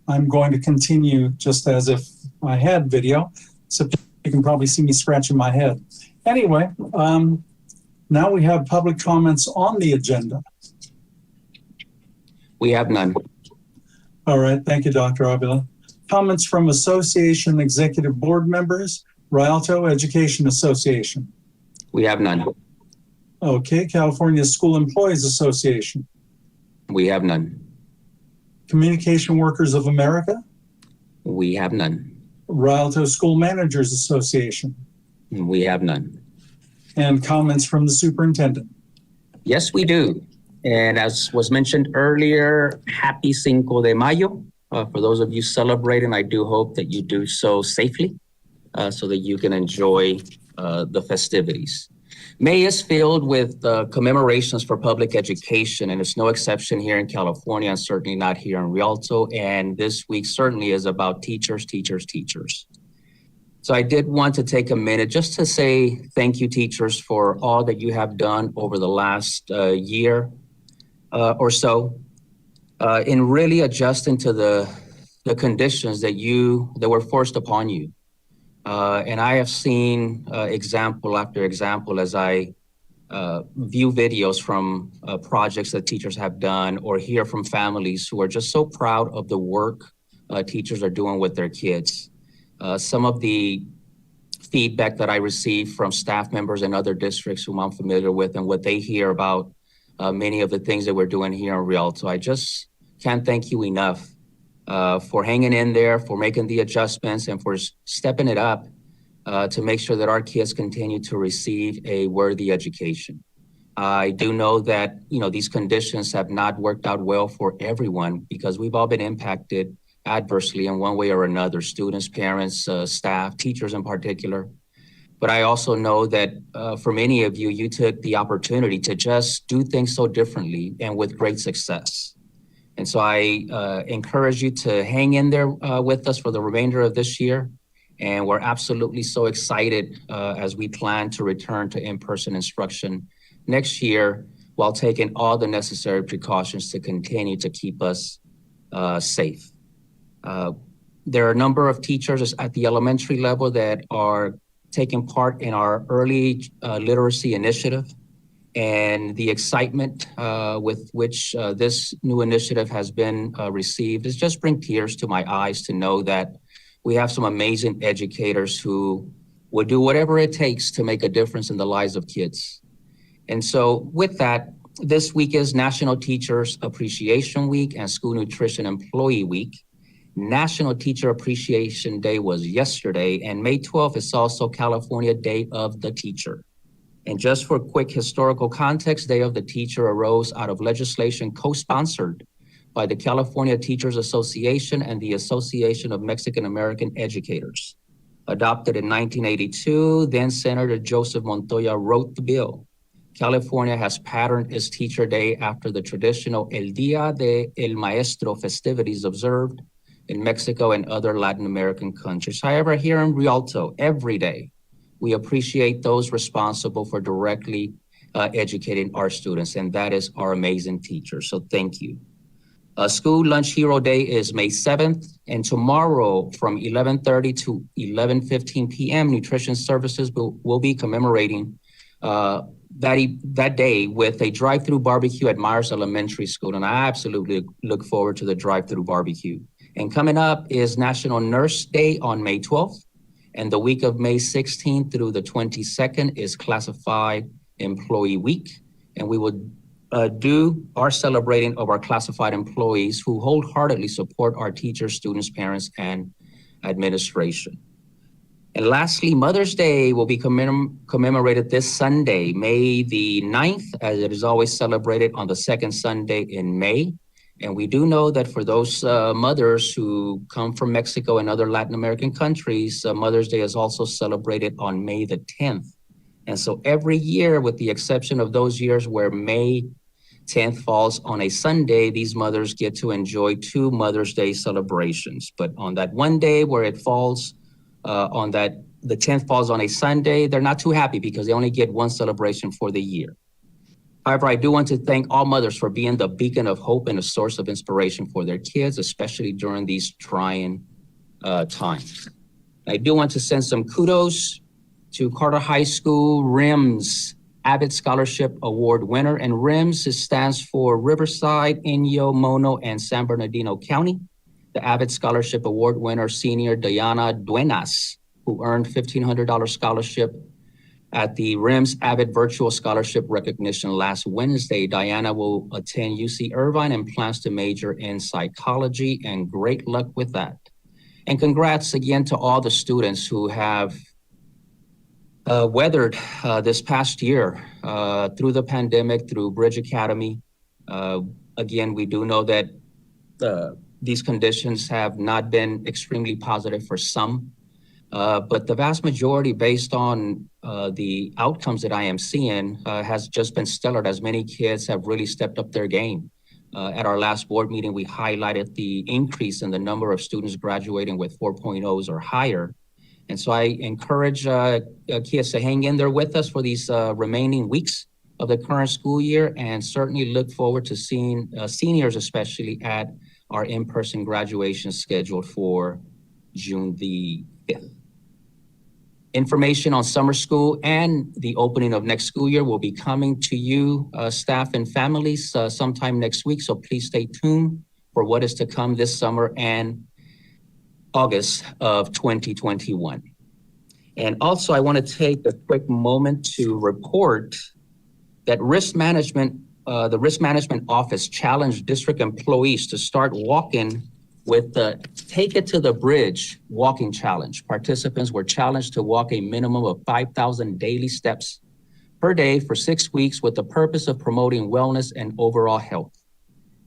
I'm going to continue just as if I had video, so you can probably see me scratching my head. Anyway, now we have public comments on the agenda. We have none. All right, thank you, Dr. Avila. Comments from Association Executive Board members, Rialto Education Association. We have none. Okay, California School Employees Association. We have none. Communication Workers of America. We have none. Rialto School Managers Association. We have none. And comments from the superintendent. Yes, we do. And as was mentioned earlier, happy Cinco de Mayo. For those of you celebrating, I do hope that you do so safely so that you can enjoy the festivities. May is filled with commemorations for public education, and it's no exception here in California, and certainly not here in Rialto. And this week certainly is about teachers, teachers, teachers. So I did want to take a minute just to say thank you, teachers, for all that you have done over the last year or so in really adjusting to the conditions that were forced upon you. And I have seen example after example as I view videos from projects that teachers have done or hear from families who are just so proud of the work teachers are doing with their kids. Some of the feedback that I receive from staff members in other districts whom I'm familiar with and what they hear about many of the things that we're doing here in Rialto, I just can't thank you enough for hanging in there, for making the adjustments, and for stepping it up to make sure that our kids continue to receive a worthy education. I do know that, these conditions have not worked out well for everyone because we've all been impacted adversely in one way or another, students, parents, staff, teachers in particular. But I also know that for many of you, you took the opportunity to just do things so differently and with great success. And so I encourage you to hang in there with us for the remainder of this year. And we're absolutely so excited as we plan to return to in-person instruction next year while taking all the necessary precautions to continue to keep us safe. There are a number of teachers at the elementary level that are taking part in our early literacy initiative. And the excitement with which this new initiative has been received is just bring tears to my eyes to know that We have some amazing educators who will do whatever it takes to make a difference in the lives of kids. And so with that, this week is National Teachers Appreciation Week and School Nutrition Employee Week. National Teacher Appreciation Day was yesterday, and May 12th is also California Day of the Teacher. And just for quick historical context, Day of the Teacher arose out of legislation co-sponsored by the California Teachers Association and the Association of Mexican American Educators. Adopted in 1982, then Senator Joseph Montoya wrote the bill. California has patterned its Teacher Day after the traditional El Día de el Maestro festivities observed in Mexico and other Latin American countries. However, here in Rialto, every day, we appreciate those responsible for directly educating our students, and that is our amazing teachers. So thank you. School Lunch Hero Day is May 7th, and tomorrow from 11:30 to 11:15 p.m., Nutrition Services will be commemorating that day with a drive-through barbecue at Myers Elementary School, and I absolutely look forward to the drive-through barbecue. And coming up is National Nurse Day on May 12th, and the week of May 16th through the 22nd is Classified Employee Week, and we will do our celebrating of our classified employees who wholeheartedly support our teachers, students, parents, and administration. And lastly, Mother's Day will be commemorated this Sunday, May the 9th, as it is always celebrated on the second Sunday in May. And we do know that for those mothers who come from Mexico and other Latin American countries, Mother's Day is also celebrated on May the 10th. And so every year, with the exception of those years where May 10th falls on a Sunday, these mothers get to enjoy 2 Mother's Day celebrations. But on that one day where it falls the 10th falls on a Sunday, they're not too happy because they only get 1 celebration for the year. However, I do want to thank all mothers for being the beacon of hope and a source of inspiration for their kids, especially during these trying times. I do want to send some kudos to Carter High School RIMS Abbott Scholarship Award winner, and RIMS stands for Riverside, Inyo, Mono, and San Bernardino County. The Abbott Scholarship Award winner, senior Diana Duenas, who earned $1,500 scholarship at the RIMS Abbott Virtual Scholarship Recognition last Wednesday. Diana will attend UC Irvine and plans to major in psychology, and great luck with that. And congrats again to all the students who have weathered this past year through the pandemic, through Bridge Academy. Again, we do know that these conditions have not been extremely positive for some, but the vast majority, based on the outcomes that I am seeing, has just been stellar, as many kids have really stepped up their game. At our last board meeting, we highlighted the increase in the number of students graduating with 4.0s or higher. And so I encourage kids to hang in there with us for these remaining weeks of the current school year, and certainly look forward to seeing seniors, especially at our in-person graduation scheduled for June the 5th. Information on summer school and the opening of next school year will be coming to you, staff and families, sometime next week. So please stay tuned for what is to come this summer and August of 2021. And also, I want to take a quick moment to report that the Risk Management Office challenged district employees to start walking with the Take It to the Bridge walking challenge. Participants were challenged to walk a minimum of 5,000 daily steps per day for 6 weeks with the purpose of promoting wellness and overall health.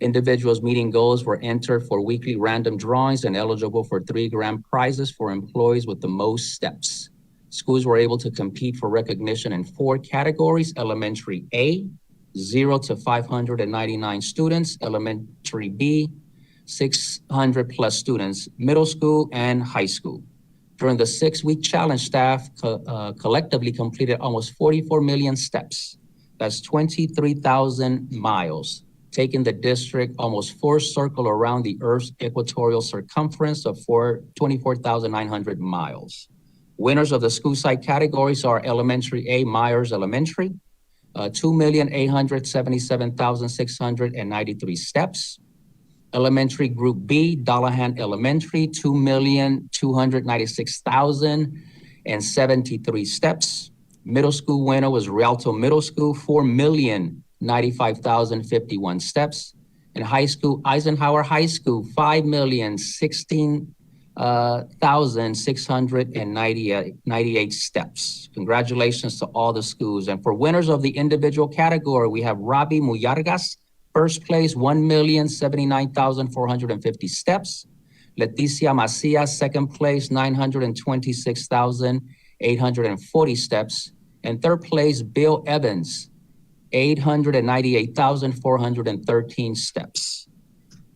Individuals meeting goals were entered for weekly random drawings and eligible for 3 grand prizes for employees with the most steps. Schools were able to compete for recognition in 4 categories: elementary A, 0 to 599 students; elementary B, 600 plus students; middle school, and high school. During the 6-week challenge, staff collectively completed almost 44 million steps. That's 23,000 miles, taking the district almost 4 circles around the Earth's equatorial circumference of 24,900 miles. Winners of the school site categories are elementary A, Myers Elementary, 2,877,693 steps. Elementary Group B, Dollahan Elementary, 2,296,073 steps. Middle school winner was Rialto Middle School, 4,095,051 steps. And high school, Eisenhower High School, 5,016,698 steps. Congratulations to all the schools. And for winners of the individual category, we have Robbie Muyargas, first place, 1,079,450 steps. Leticia Macias, second place, 926,840 steps. And third place, Bill Evans, 898,413 steps.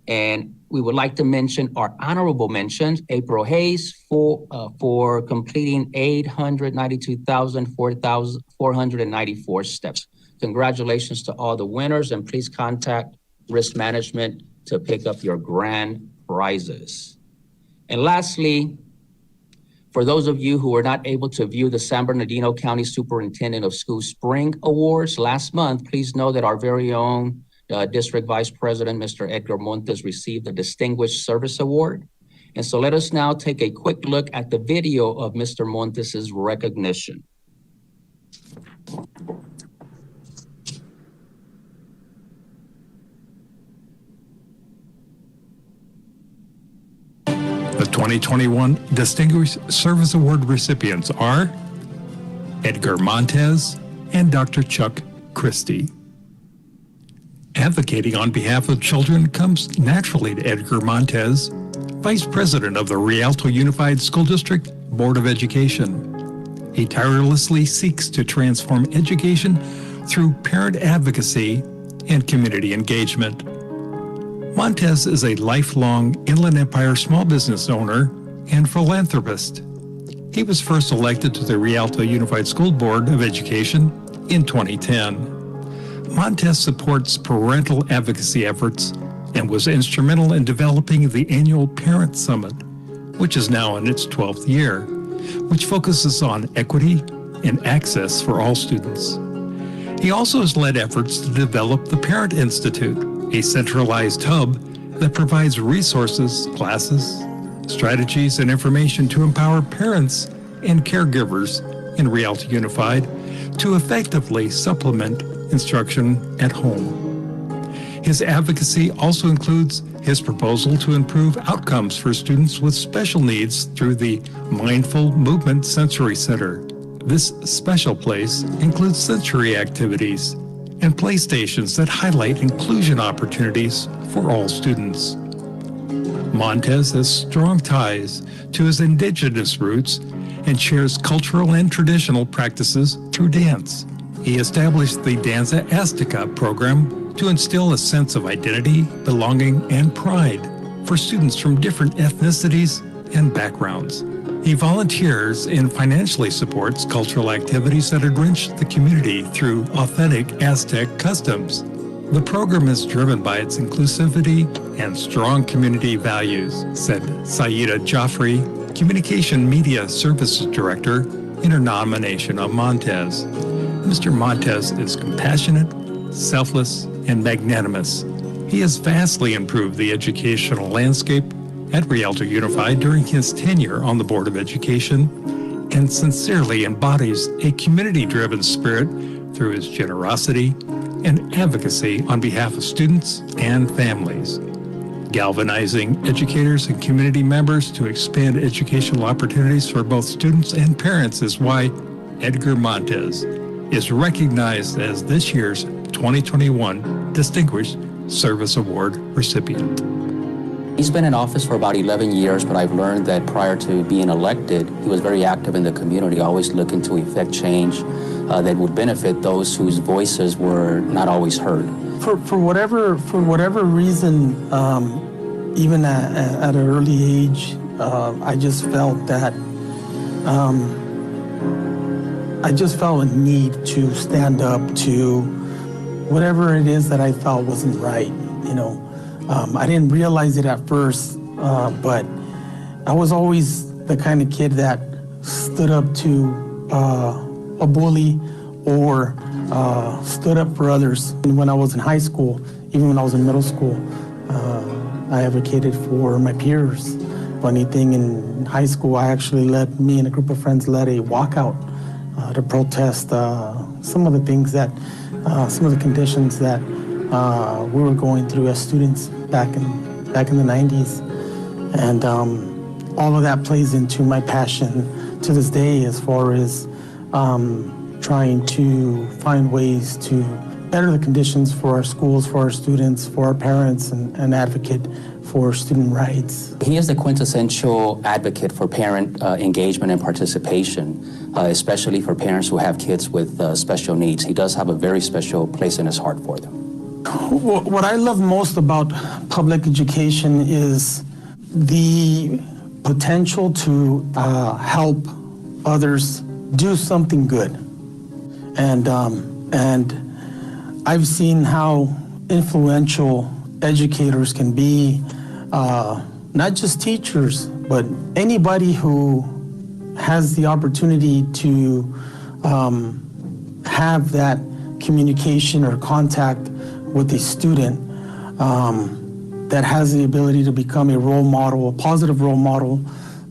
And we would like to mention our honorable mentions, April Hayes for completing 892,494 steps. Congratulations to all the winners, and please contact Risk Management to pick up your grand prizes. And lastly, for those of you who were not able to view the San Bernardino County Superintendent of Schools Spring Awards last month, please know that our very own District Vice President, Mr. Edgar Montes, received the Distinguished Service Award. And so let us now take a quick look at the video of Mr. Montes' recognition. The 2021 Distinguished Service Award recipients are Edgar Montes and Dr. Chuck Christie. Advocating on behalf of children comes naturally to Edgar Montes, Vice President of the Rialto Unified School District Board of Education. He tirelessly seeks to transform education through parent advocacy and community engagement. Montes is a lifelong Inland Empire small business owner and philanthropist. He was first elected to the Rialto Unified School Board of Education in 2010. Montes supports parental advocacy efforts and was instrumental in developing the annual Parent Summit, which is now in its 12th year, which focuses on equity and access for all students. He also has led efforts to develop the Parent Institute, a centralized hub that provides resources, classes, strategies, and information to empower parents and caregivers in Rialto Unified to effectively supplement instruction at home. His advocacy also includes his proposal to improve outcomes for students with special needs through the Mindful Movement Sensory Center. This special place includes sensory activities and playstations that highlight inclusion opportunities for all students. Montes has strong ties to his indigenous roots and shares cultural and traditional practices through dance. He established the Danza Azteca program to instill a sense of identity, belonging, and pride for students from different ethnicities and backgrounds. He volunteers and financially supports cultural activities that enrich the community through authentic Aztec customs. The program is driven by its inclusivity and strong community values, said Saida Jaffrey, Communication Media Services Director, in her nomination of Montes. Mr. Montes is compassionate, selfless, and magnanimous. He has vastly improved the educational landscape at Rialto Unified during his tenure on the Board of Education and sincerely embodies a community-driven spirit through his generosity and advocacy on behalf of students and families. Galvanizing educators and community members to expand educational opportunities for both students and parents is why Edgar Montes is recognized as this year's 2021 Distinguished Service Award recipient. He's been in office for about 11 years, but I've learned that prior to being elected, he was very active in the community, always looking to effect change that would benefit those whose voices were not always heard. For whatever reason, even at an early age, I just felt that I just felt a need to stand up to whatever it is that I felt wasn't right. You know, I didn't realize it at first, but I was always the kind of kid that stood up to a bully or stood up for others. And when I was in high school, even when I was in middle school, I advocated for my peers. Funny thing, in high school, me and a group of friends led a walkout to protest some of the things that, some of the conditions that we were going through as students back in the 90s. And all of that plays into my passion to this day as far as trying to find ways to better the conditions for our schools, for our students, for our parents, and advocate for student rights. He is the quintessential advocate for parent engagement and participation, especially for parents who have kids with special needs. He does have a very special place in his heart for them. What I love most about public education is the potential to help others do something good. And I've seen how influential educators can be, not just teachers, but anybody who has the opportunity to have that communication or contact with a student that has the ability to become a role model, a positive role model,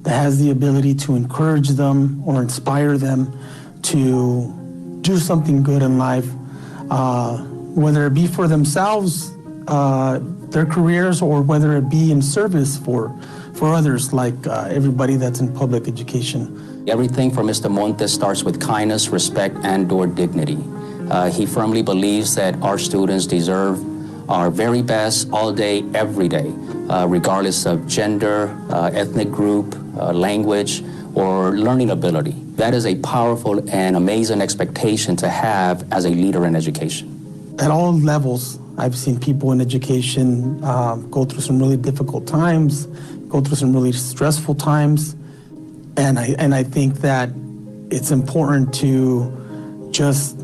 that has the ability to encourage them or inspire them to do something good in life, whether it be for themselves, their careers, or whether it be in service for others, like everybody that's in public education. Everything for Mr. Montes starts with kindness, respect, and/or dignity. He firmly believes that our students deserve our very best all day, every day, regardless of gender, ethnic group, language, or learning ability. That is a powerful and amazing expectation to have as a leader in education. At all levels, I've seen people in education go through some really difficult times, go through some really stressful times, and I think that it's important to just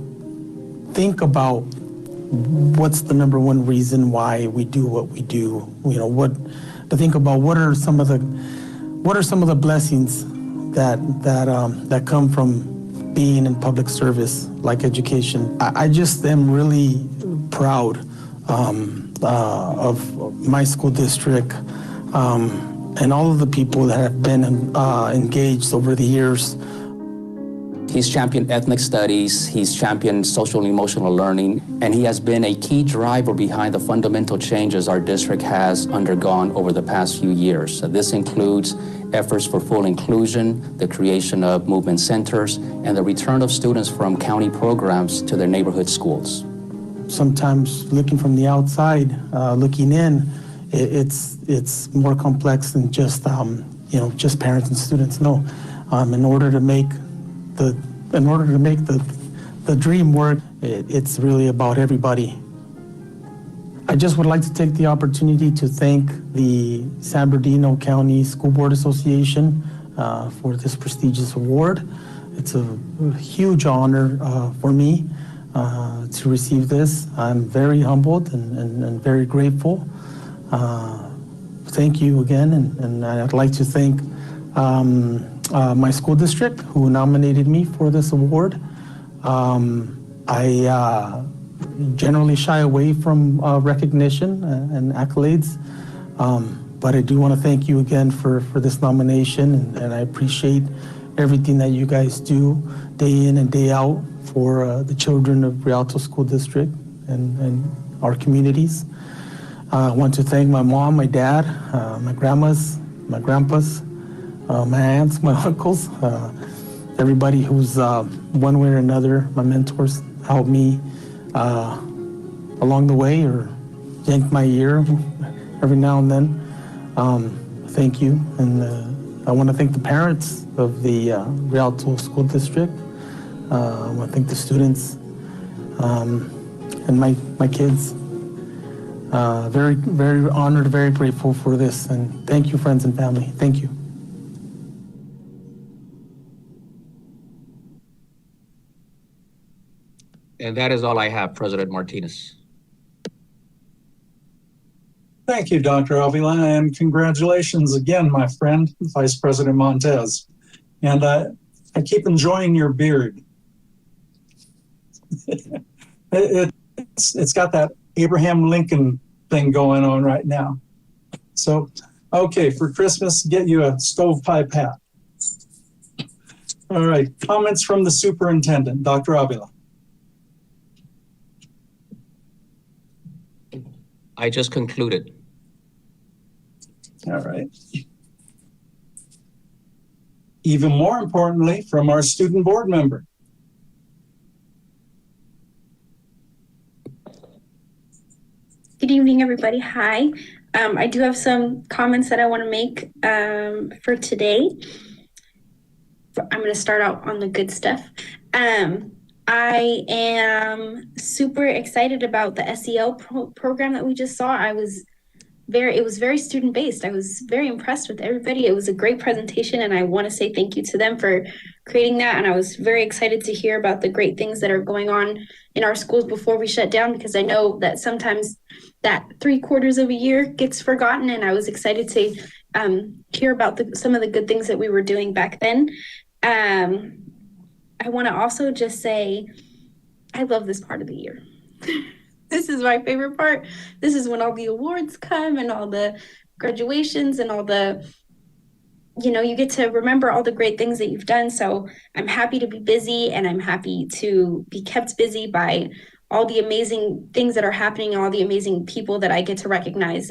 think about what's the number one reason why we do what we do. You know, to think about what are some of the blessings that come from being in public service, like education. I just am really proud of my school district and all of the people that have been engaged over the years. He's championed ethnic studies, he's championed social and emotional learning, and he has been a key driver behind the fundamental changes our district has undergone over the past few years. This includes efforts for full inclusion, the creation of movement centers, and the return of students from county programs to their neighborhood schools. Sometimes looking from the outside, looking in, it's more complex than just just parents and students. No, in order to make the dream work, it's really about everybody. I just would like to take the opportunity to thank the San Bernardino County School Board Association for this prestigious award. It's a huge honor for me to receive this. I'm very humbled and very grateful. Thank you again, and I'd like to thank my school district who nominated me for this award. I generally shy away from recognition and accolades, but I do want to thank you again for this nomination, and I appreciate everything that you guys do day in and day out for the children of Rialto School District and our communities. I want to thank my mom, my dad, my grandmas, my grandpas, my aunts, my uncles, everybody who's one way or another, my mentors, helped me along the way or yanked my ear every now and then. Thank you. And I want to thank the parents of the Rialto School District. I want to thank the students and my kids. Very, very honored, very grateful for this. And thank you, friends and family. Thank you. And that is all I have, President Martinez. Thank you, Dr. Avila, and congratulations again, my friend, Vice President Montez. And I keep enjoying your beard. It's got that Abraham Lincoln thing going on right now. So, okay, for Christmas, get you a stovepipe hat. All right, comments from the superintendent, Dr. Avila. I just concluded. All right. Even more importantly, from our student board member. Good evening, everybody. Hi. I do have some comments that I want to make for today. I'm going to start out on the good stuff. I am super excited about the SEL program that we just saw. It was very student-based. I was very impressed with everybody. It was a great presentation, and I want to say thank you to them for creating that. And I was very excited to hear about the great things that are going on in our schools before we shut down, because I know that sometimes that 3/4 of a year gets forgotten, and I was excited to hear about some of the good things that we were doing back then. I want to also just say I love this part of the year. This is my favorite part. This is when all the awards come and all the graduations and all the, you get to remember all the great things that you've done. So I'm happy to be busy, and I'm happy to be kept busy by all the amazing things that are happening, all the amazing people that I get to recognize.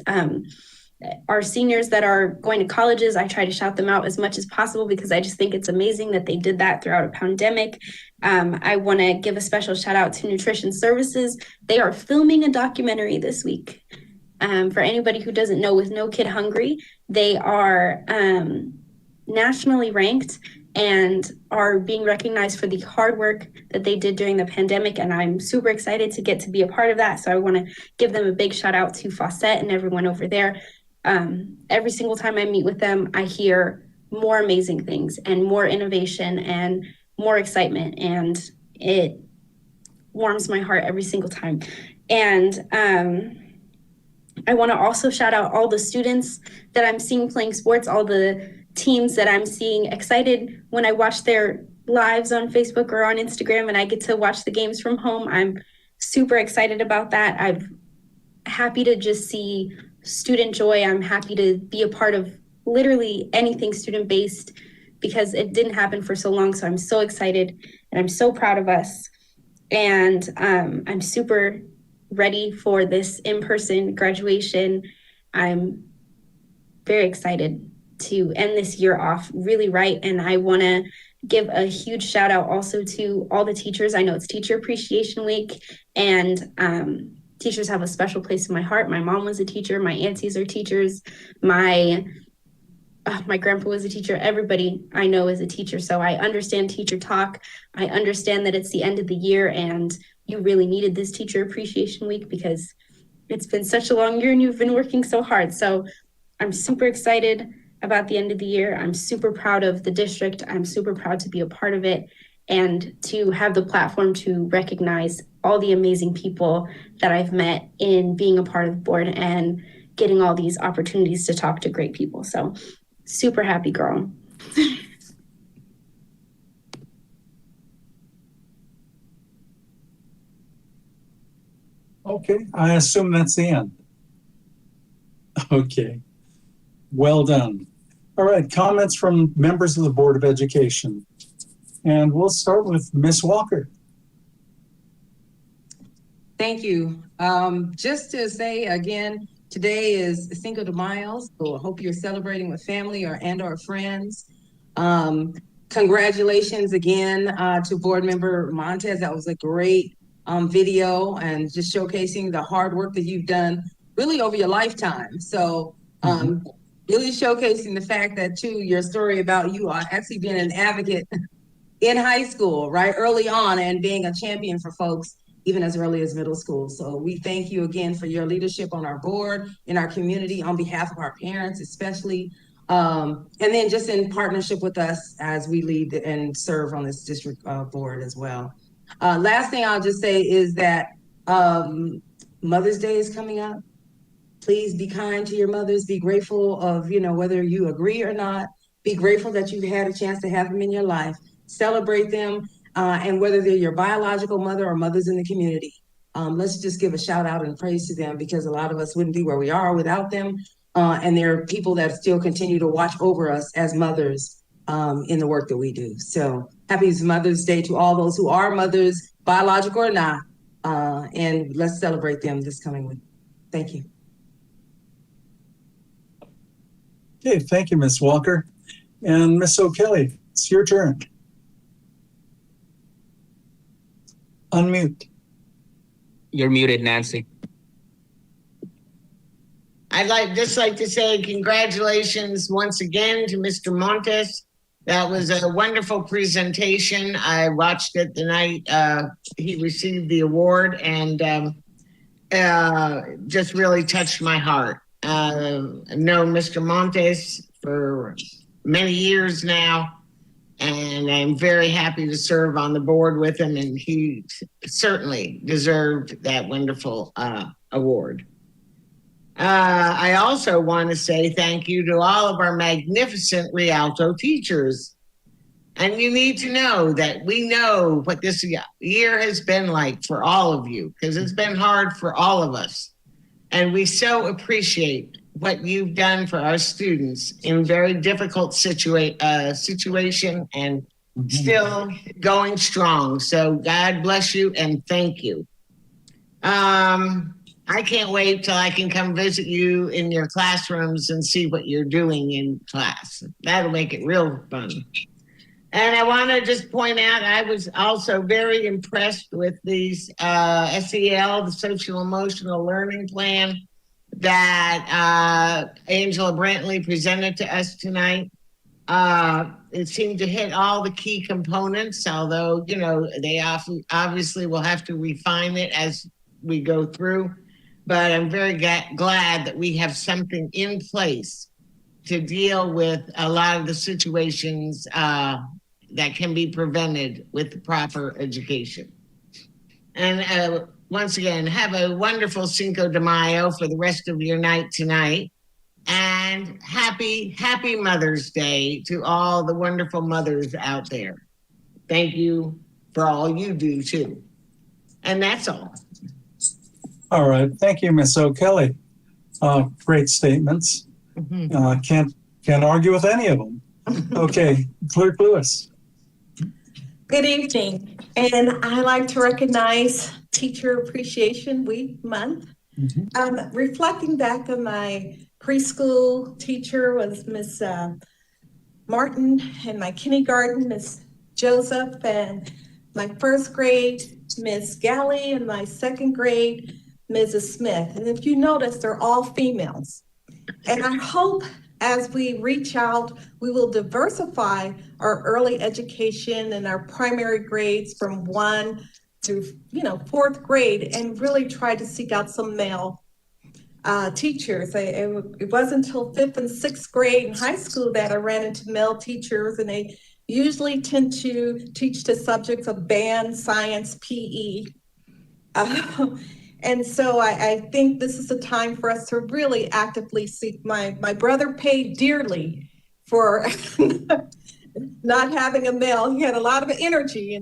Our seniors that are going to colleges, I try to shout them out as much as possible because I just think it's amazing that they did that throughout a pandemic. I want to give a special shout out to Nutrition Services. They are filming a documentary this week. For anybody who doesn't know, with No Kid Hungry, they are nationally ranked and are being recognized for the hard work that they did during the pandemic. And I'm super excited to get to be a part of that. So I want to give them a big shout out to Fawcett and everyone over there. Every single time I meet with them, I hear more amazing things and more innovation and more excitement, and it warms my heart every single time. And I want to also shout out all the students that I'm seeing playing sports, all the teams that I'm seeing excited when I watch their lives on Facebook or on Instagram, and I get to watch the games from home. I'm super excited about that. I'm happy to just see student joy. I'm happy to be a part of literally anything student-based because it didn't happen for so long. So I'm so excited and I'm so proud of us. And I'm super ready for this in-person graduation. I'm very excited to end this year off really right. And I want to give a huge shout out also to all the teachers. I know it's Teacher Appreciation Week, and teachers have a special place in my heart. My mom was a teacher. My aunties are teachers. My grandpa was a teacher. Everybody I know is a teacher. So I understand teacher talk. I understand that it's the end of the year and you really needed this Teacher Appreciation Week because it's been such a long year and you've been working so hard. So I'm super excited about the end of the year. I'm super proud of the district. I'm super proud to be a part of it and to have the platform to recognize all the amazing people that I've met in being a part of the board and getting all these opportunities to talk to great people. So super happy, girl. Okay, I assume that's the end. Okay, well done. All right, comments from members of the Board of Education. And we'll start with Ms. Walker. Thank you. Just to say again, today is Cinco de Mayo, so I hope you're celebrating with family or friends. Congratulations again to Board Member Montez. That was a great video and just showcasing the hard work that you've done really over your lifetime. So really showcasing the fact that too, your story about you actually being an advocate in high school, right, early on, and being a champion for folks even as early as middle school. So we thank you again for your leadership on our board, in our community, on behalf of our parents, especially, and then just in partnership with us as we lead and serve on this district board as well. Last thing I'll just say is that Mother's Day is coming up. Please be kind to your mothers. Be grateful of, whether you agree or not. Be grateful that you've had a chance to have them in your life. Celebrate them. And whether they're your biological mother or mothers in the community, let's just give a shout out and praise to them because a lot of us wouldn't be where we are without them. and there are people that still continue to watch over us as mothers in the work that we do. So happy Mother's Day to all those who are mothers, biological or not, and let's celebrate them this coming week. Thank you. Okay, thank you, Ms. Walker. And Ms. O'Kelly, it's your turn. Unmute. You're muted, Nancy. I'd just like to say congratulations once again to Mr. Montes. That was a wonderful presentation. I watched it the night he received the award, and just really touched my heart. I've known Mr. Montes for many years now, and I'm very happy to serve on the board with him, and he certainly deserved that wonderful award. I also want to say thank you to all of our magnificent Rialto teachers. And you need to know that we know what this year has been like for all of you, because it's been hard for all of us. And we so appreciate what you've done for our students in very difficult situation and still going strong. So God bless you and thank you. I can't wait till I can come visit you in your classrooms and see what you're doing in class. That'll make it real fun. And I want to just point out, I was also very impressed with these SEL, the social emotional learning plan that Angela Brantley presented to us tonight. It seemed to hit all the key components, although, you know, they obviously will have to refine it as we go through. But I'm very glad that we have something in place to deal with a lot of the situations that can be prevented with the proper education. And once again, have a wonderful Cinco de Mayo for the rest of your night tonight. And happy Mother's Day to all the wonderful mothers out there. Thank you for all you do too. And that's all. All right, thank you, Ms. O'Kelly. Great statements. Can't argue with any of them. Okay, Clerk Lewis. Good evening, and I like to recognize Teacher Appreciation Week month. Reflecting back on my preschool teacher was Miss Martin, and my kindergarten, Miss Joseph, and my first grade, Miss Galley, and my second grade, Mrs. Smith. And if you notice, they're all females. And I hope as we reach out, we will diversify our early education and our primary grades from 1 to 4th grade, and really try to seek out some male teachers. It wasn't until 5th and 6th grade in high school that I ran into male teachers, and they usually tend to teach the subjects of band, science, PE. And so I think this is a time for us to really actively seek. My brother paid dearly for not having a male. He had a lot of energy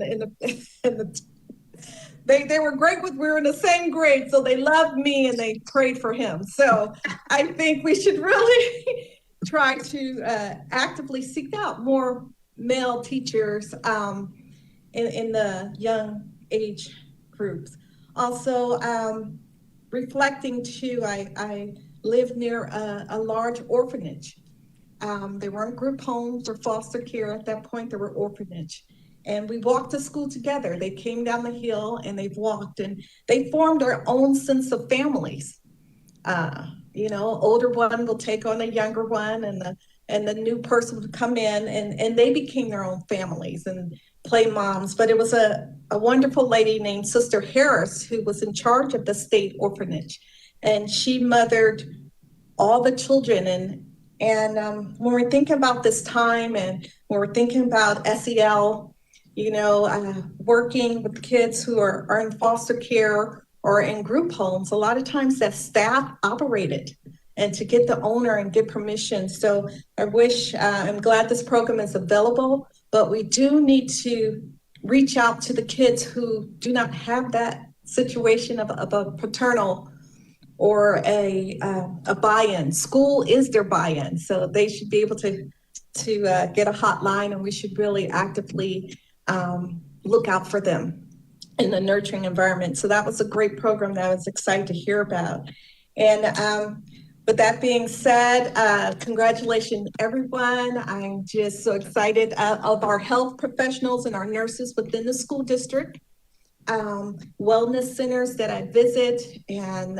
they were great we were in the same grade, so they loved me and they prayed for him. So I think we should really try to actively seek out more male teachers in the young age groups. Also, reflecting too, I live near a large orphanage. They weren't group homes or foster care at that point, they were orphanage. And we walked to school together. They came down the hill and they've walked, and they formed their own sense of families. Older one will take on a younger one, and the new person would come in, and they became their own families and play moms. But it was a wonderful lady named Sister Harris who was in charge of the state orphanage, and she mothered all the children. And when we're thinking about this time, and when we're thinking about SEL, working with kids who are in foster care or in group homes, a lot of times that staff operated, and to get the owner and get permission. So I'm glad this program is available, but we do need to reach out to the kids who do not have that situation of a paternal or a buy-in. School is their buy-in, so they should be able to get a hotline, and we should really actively look out for them in the nurturing environment. So that was a great program that I was excited to hear about. And with that being said, congratulations, everyone. I'm just so excited of our health professionals and our nurses within the school district, wellness centers that I visit, and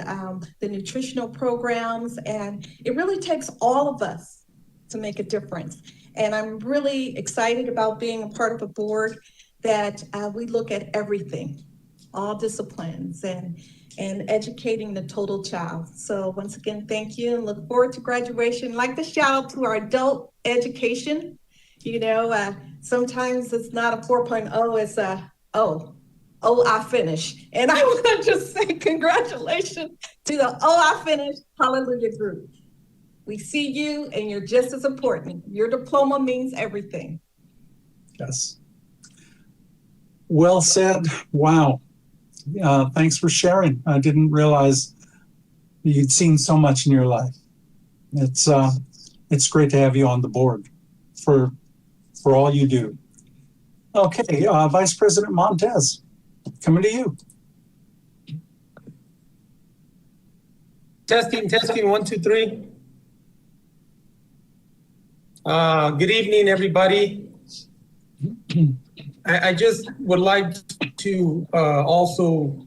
the nutritional programs. And it really takes all of us to make a difference. And I'm really excited about being a part of a board that we look at everything, all disciplines, and educating the total child. So once again, thank you, and look forward to graduation. I'd like to shout out to our adult education. You know, sometimes it's not a 4.0, it's a, I finished. And I want to just say congratulations to the I finished Hallelujah group. We see you, and you're just as important. Your diploma means everything. Yes. Well said. Wow. Thanks for sharing. I didn't realize you'd seen so much in your life. It's great to have you on the board for all you do. Okay, Vice President Montez, coming to you. Testing, 1, 2, 3. Good evening, everybody. I just would like to also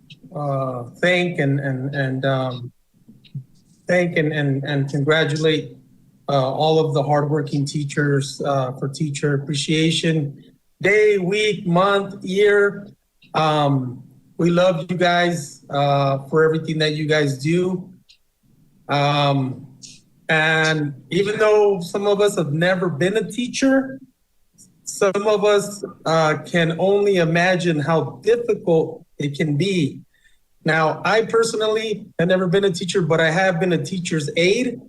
thank and congratulate all of the hardworking teachers for Teacher Appreciation Day, week, month, year. We love you guys for everything that you guys do. And even though some of us have never been a teacher, some of us can only imagine how difficult it can be. Now, I personally have never been a teacher, but I have been a teacher's aide.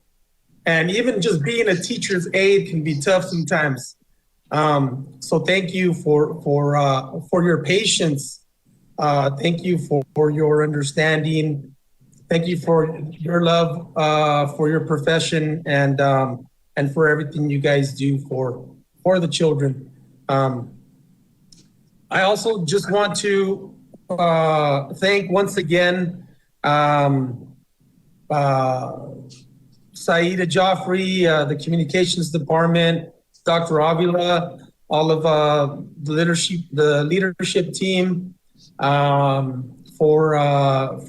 And even just being a teacher's aide can be tough sometimes. So thank you for your patience. Thank you for your understanding. Thank you for your love for your profession and for everything you guys do for the children. I also just want to thank once again Saida Joffrey, the communications department, Dr. Avila, all of the leadership team for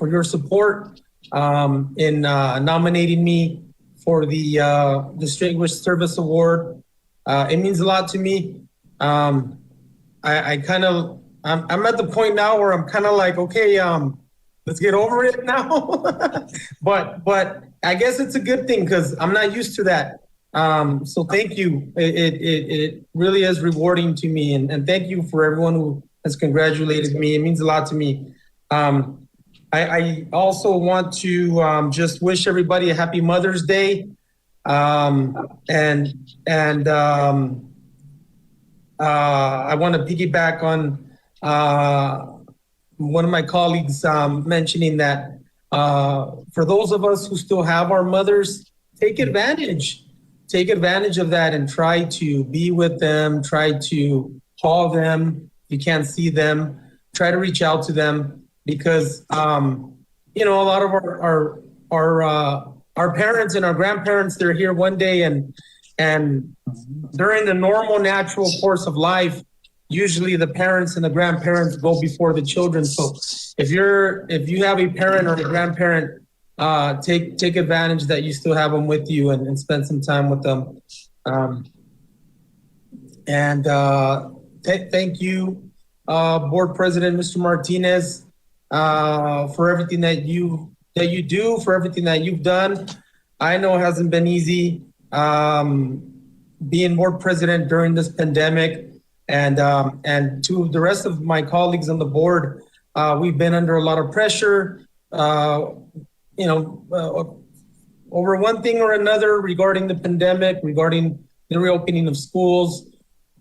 your support in nominating me for the Distinguished Service Award. It means a lot to me. I'm at the point now where I'm kind of like, okay, let's get over it now. but I guess it's a good thing because I'm not used to that. So thank you. It really is rewarding to me, and thank you for everyone who has congratulated me. It means a lot to me. I also want to just wish everybody a happy Mother's Day. I want to piggyback on one of my colleagues mentioning that for those of us who still have our mothers, take advantage of that and try to be with them, try to call them. If you can't see them, try to reach out to them because, a lot of our parents and our grandparents, they're here one day and during the normal natural course of life, usually the parents and the grandparents go before the children. So if you have a parent or a grandparent, take advantage that you still have them with you and spend some time with them. Thank you, Board President, Mr. Martinez, for everything that you do, for everything that you've done. I know it hasn't been easy being Board President during this pandemic, and to the rest of my colleagues on the board, we've been under a lot of pressure, over one thing or another regarding the pandemic, regarding the reopening of schools,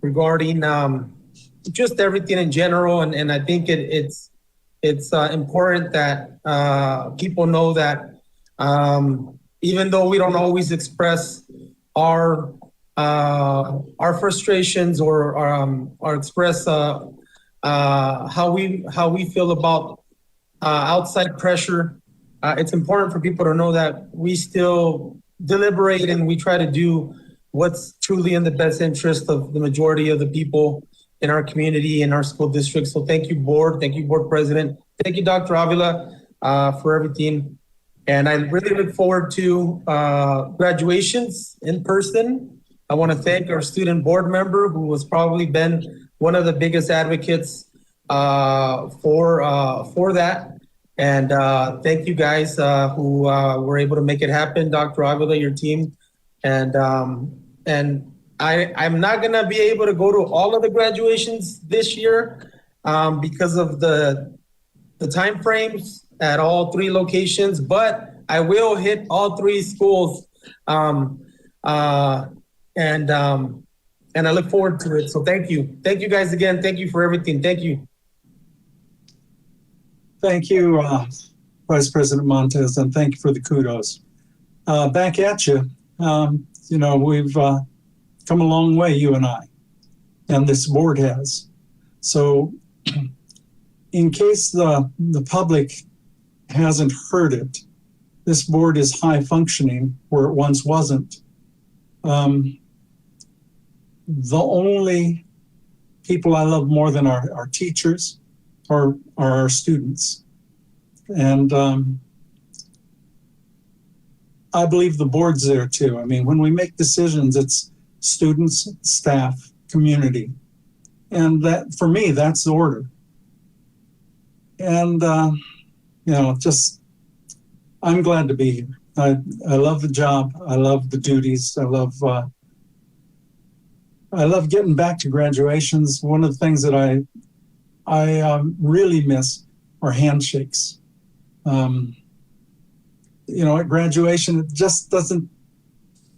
regarding just everything in general. And I think it's important that people know that Even though we don't always express our frustrations or express how we feel about outside pressure, it's important for people to know that we still deliberate and we try to do what's truly in the best interest of the majority of the people in our community, in our school district. So thank you, board. Thank you, board president. Thank you, Dr. Avila, for everything. And I really look forward to graduations in person. I want to thank our student board member, who has probably been one of the biggest advocates for that. And thank you guys who were able to make it happen, Dr. Avila, your team. And I'm not gonna be able to go to all of the graduations this year because of the time frames at all 3 locations, but I will hit all 3 schools. And I look forward to it. So thank you. Thank you guys again. Thank you for everything. Thank you. Thank you, Vice President Montez, and thank you for the kudos. Back at you. You know, we've come a long way, you and I, and this board has. So in case the public hasn't heard it, this board is high functioning where it once wasn't. The only people I love more than our teachers are our students. And I believe the board's there too. I mean, when we make decisions, it's students, staff, community. And that, for me, that's the order. And, you know, just, I'm glad to be here. I love the job. I love the duties. I love getting back to graduations. One of the things that I really miss are handshakes. You know, at graduation, it just doesn't,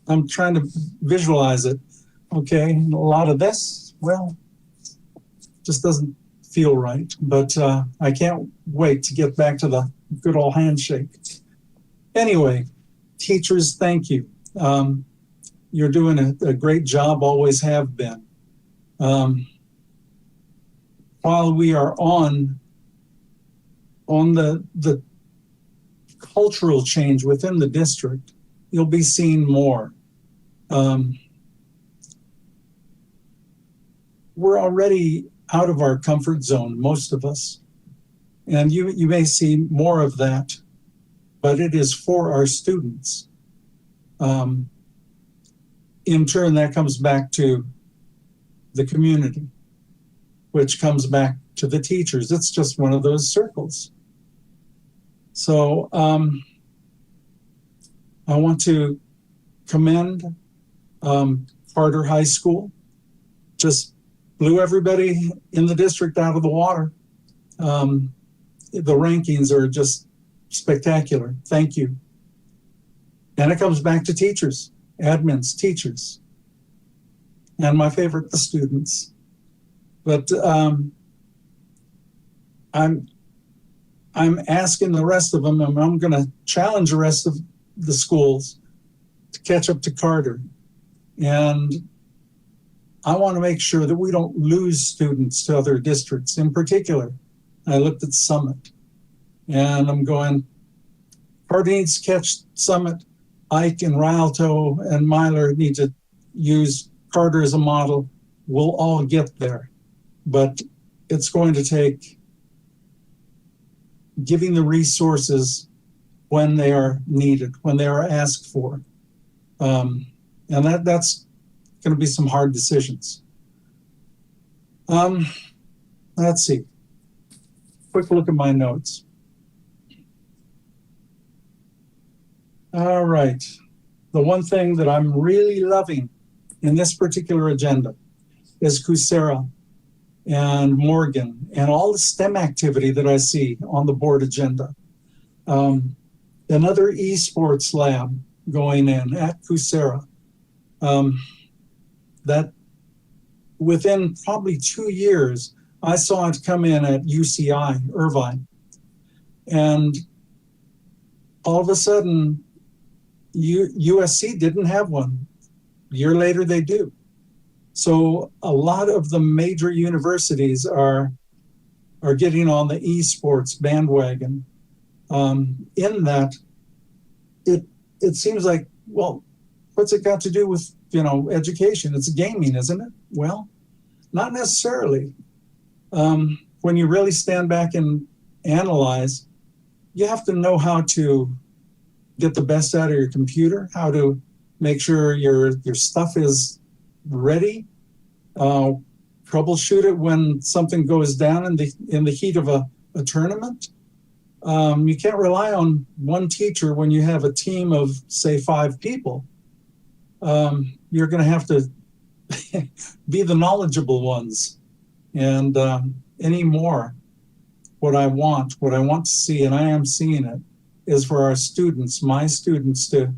I'm trying to visualize it. Okay, a lot of this, well, just doesn't feel right. But I can't wait to get back to the good old handshake. Anyway, teachers, thank you. You're doing a great job, always have been. While we are on the cultural change within the district, you'll be seeing more. We're already out of our comfort zone, most of us, and you may see more of that, but it is for our students. In turn, that comes back to the community, which comes back to the teachers. It's just one of those circles. So I want to commend Carter High School. Just blew everybody in the district out of the water. The rankings are just spectacular. Thank you. And it comes back to teachers, admins, teachers, and my favorite, the students. But I'm asking the rest of them, and I'm going to challenge the rest of the schools to catch up to Carter. And I want to make sure that we don't lose students to other districts. In particular, I looked at Summit, and I'm going, Carter needs to catch Summit. Ike and Rialto and Myler need to use Carter as a model. We'll all get there. But it's going to take giving the resources when they are needed, when they are asked for. And that's going to be some hard decisions. Let's see. Quick look at my notes. All right. The one thing that I'm really loving in this particular agenda is Coursera and Morgan and all the STEM activity that I see on the board agenda. Another esports lab going in at Coursera. That within probably 2 years, I saw it come in at UCI, Irvine. And all of a sudden, USC didn't have one. A year later, they do. So a lot of the major universities are getting on the esports bandwagon. In that, it seems like, well, what's it got to do with, education? It's gaming, isn't it? Well, not necessarily. When you really stand back and analyze, you have to know how to get the best out of your computer, how to make sure your stuff is ready, troubleshoot it when something goes down in the heat of a tournament. You can't rely on one teacher when you have a team of, say, 5 people. You're going to have to be the knowledgeable ones. And anymore, what I want to see, and I am seeing it, is for our students, my students, to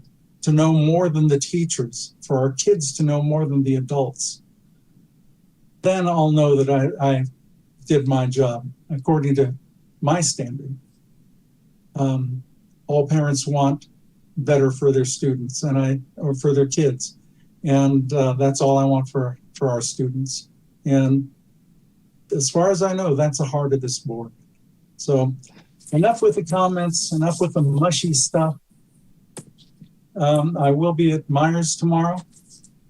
know more than the teachers, for our kids to know more than the adults. Then I'll know that I did my job according to my standard. All parents want better for their students or for their kids. And that's all I want for our students. And as far as I know, that's the heart of this board. So enough with the comments, enough with the mushy stuff. I will be at Myers tomorrow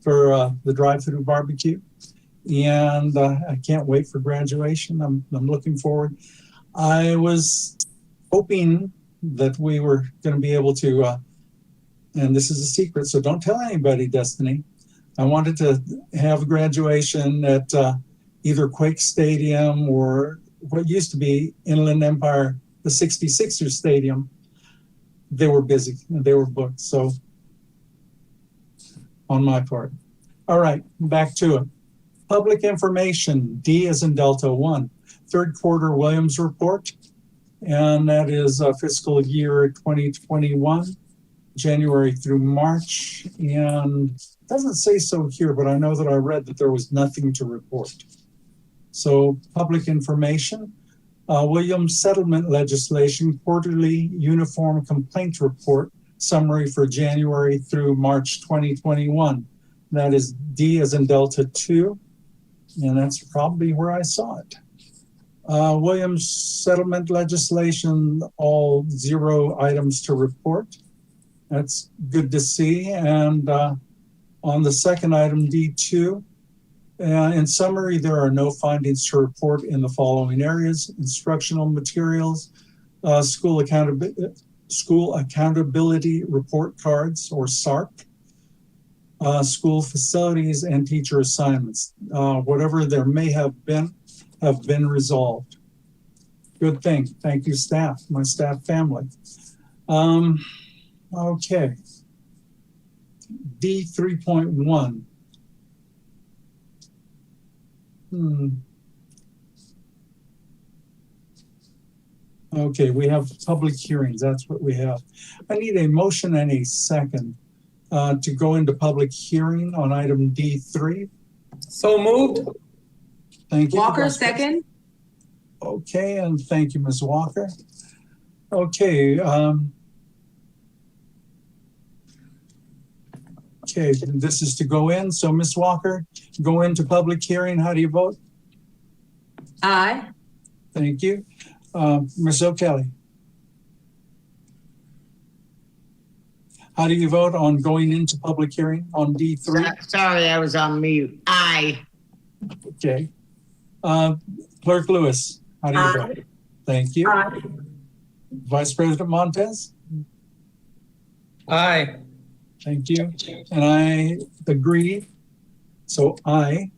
for the drive-through barbecue. And I can't wait for graduation. I'm looking forward. I was hoping that we were going to be able to, and this is a secret, so don't tell anybody, Destiny. I wanted to have graduation at either Quake Stadium or what used to be Inland Empire, the 66ers Stadium. They were busy and they were booked, so on my part. All right, back to it. Public information, D as in Delta 1, third quarter Williams report, and that is fiscal year 2021, January through March, and it doesn't say so here, but I know that I read that there was nothing to report. So public information, Williams settlement legislation, quarterly uniform complaint report, summary for January through March 2021. That is D as in Delta 2. And that's probably where I saw it. Williams settlement legislation, all 0 items to report. That's good to see. And on the second item, D2, in summary, there are no findings to report in the following areas: instructional materials, school accountability report cards, or SARC, school facilities, and teacher assignments. Whatever there may have been resolved. Good thing. Thank you, staff, my staff family. Okay. D 3.1. Okay, we have public hearings. That's what we have. I need a motion and a second to go into public hearing on item D3. So moved. Thank you. Walker, second. Okay, and thank you, Ms. Walker. Okay. Okay, this is to go in. So, Ms. Walker, go into public hearing. How do you vote? Aye. Thank you. Ms. O'Kelly. How do you vote on going into public hearing on D3? Sorry, I was on mute. Aye. Okay. Clerk Lewis, how do you vote? Thank you. Aye. Vice President Montez? Aye. Thank you. And I agree. So aye.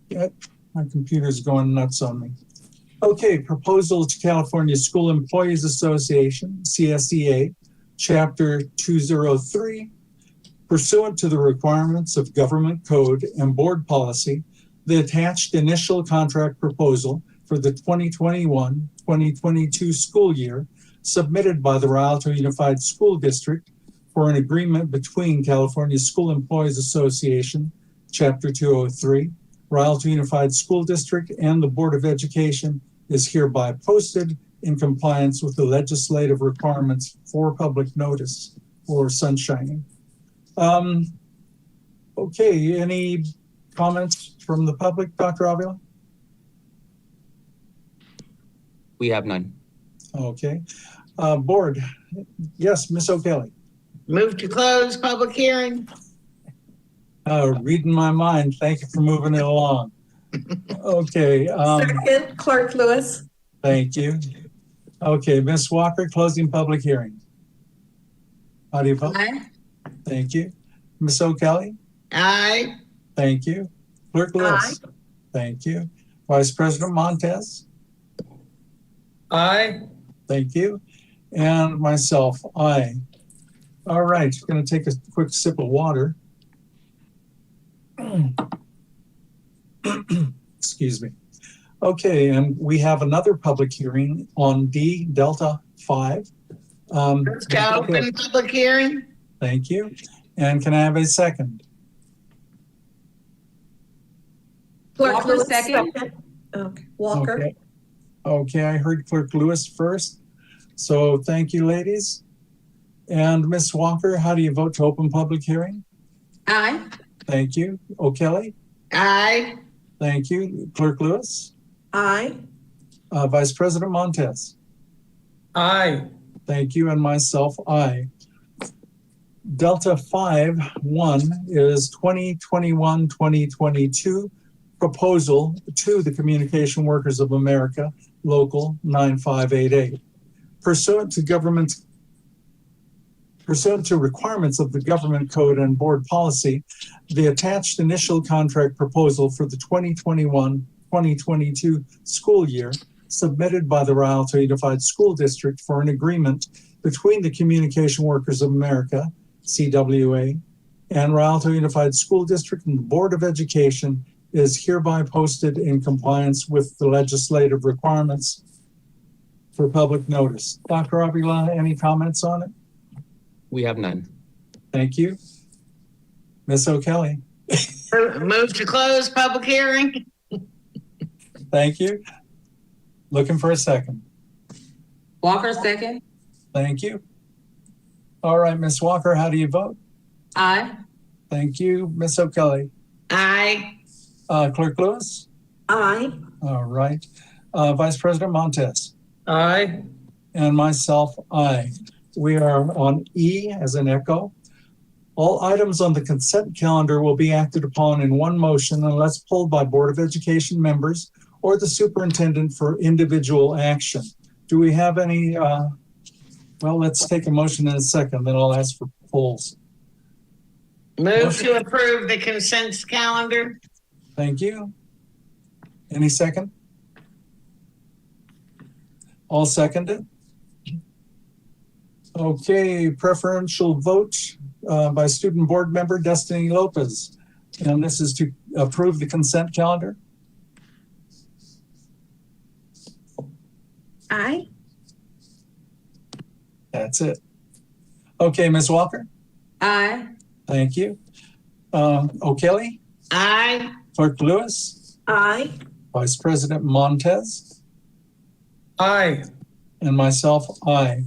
Yep, my computer's going nuts on me. Okay, proposal to California School Employees Association, CSEA, Chapter 203, pursuant to the requirements of government code and board policy, the attached initial contract proposal for the 2021-2022 school year submitted by the Rialto Unified School District for an agreement between California School Employees Association, Chapter 203, Rialto Unified School District, and the Board of Education is hereby posted in compliance with the legislative requirements for public notice or sunshining. Okay, any comments from the public, Dr. Avila? We have none. Okay. Board, yes, Ms. O'Kelly. Move to close public hearing. Reading my mind. Thank you for moving it along. Okay. Second, Clerk Lewis. Thank you. Okay, Ms. Walker, closing public hearing. How do you vote? Aye. Thank you. Ms. O'Kelly? Aye. Thank you. Clerk Lewis? Aye. Thank you. Vice President Montez? Aye. Thank you. And myself, aye. All right, going to take a quick sip of water. Excuse me. Okay, and we have another public hearing on D Delta 5. Let's go open public hearing. Thank you. And can I have a second? Clerk Walker, Lewis, second. Okay. Walker. Okay. Okay, I heard Clerk Lewis first. So thank you, ladies. And Ms. Walker, how do you vote to open public hearing? Aye. Thank you. O'Kelly? Aye. Thank you. Clerk Lewis? Aye. Vice President Montez? Aye. Thank you. And myself, aye. Delta 5-1 is 2021-2022 proposal to the Communication Workers of America, Local 9588. Pursuant to requirements of the Government Code and Board Policy, the attached initial contract proposal for the 2021-2022 school year submitted by the Rialto Unified School District for an agreement between the Communication Workers of America, CWA, and Rialto Unified School District and the Board of Education is hereby posted in compliance with the legislative requirements for public notice. Dr. Avila, any comments on it? We have none. Thank you. Ms. O'Kelly? Move to close public hearing. Thank you. Looking for a second. Walker, second. Thank you. All right, Ms. Walker, how do you vote? Aye. Thank you. Ms. O'Kelly? Aye. Clerk Lewis? Aye. All right. Vice President Montez? Aye. And myself, aye. We are on E as in echo. All items on the consent calendar will be acted upon in one motion unless pulled by Board of Education members or the superintendent for individual action. Do we have any, well, let's take a motion in a second, then I'll ask for polls. Move to approve the consent calendar. Thank you. Any second? All seconded? Okay, preferential vote by student board member Destiny Lopez. And this is to approve the consent calendar. Aye. That's it. Okay, Ms. Walker? Aye. Thank you. O'Kelly? Aye. Clerk Lewis? Aye. Vice President Montez? Aye. And myself, aye.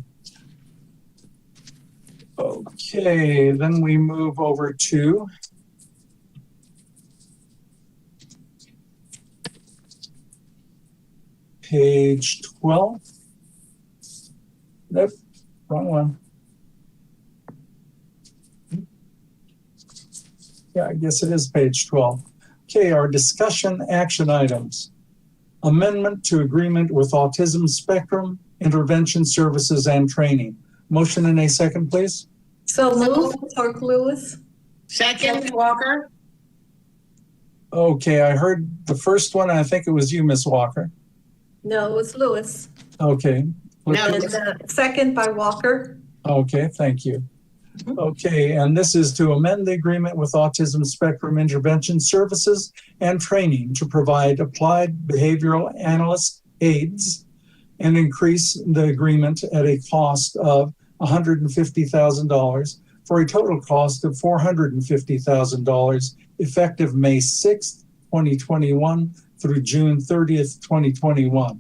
Okay, then we move over to page 12. Nope, wrong one. Yeah, I guess it is page 12. Okay, our discussion action items. Amendment to agreement with Autism Spectrum, Intervention Services and Training. Motion in a second, please. So move, Clerk Lewis. Second. Walker. Okay, I heard the first one. I think it was you, Ms. Walker. No, it's Lewis. Okay. No. And second by Walker. Okay, thank you. Okay, and this is to amend the agreement with Autism Spectrum Intervention Services and Training to provide applied behavioral analyst aids and increase the agreement at a cost of $150,000 for a total cost of $450,000 effective May 6th, 2021 through June 30th, 2021.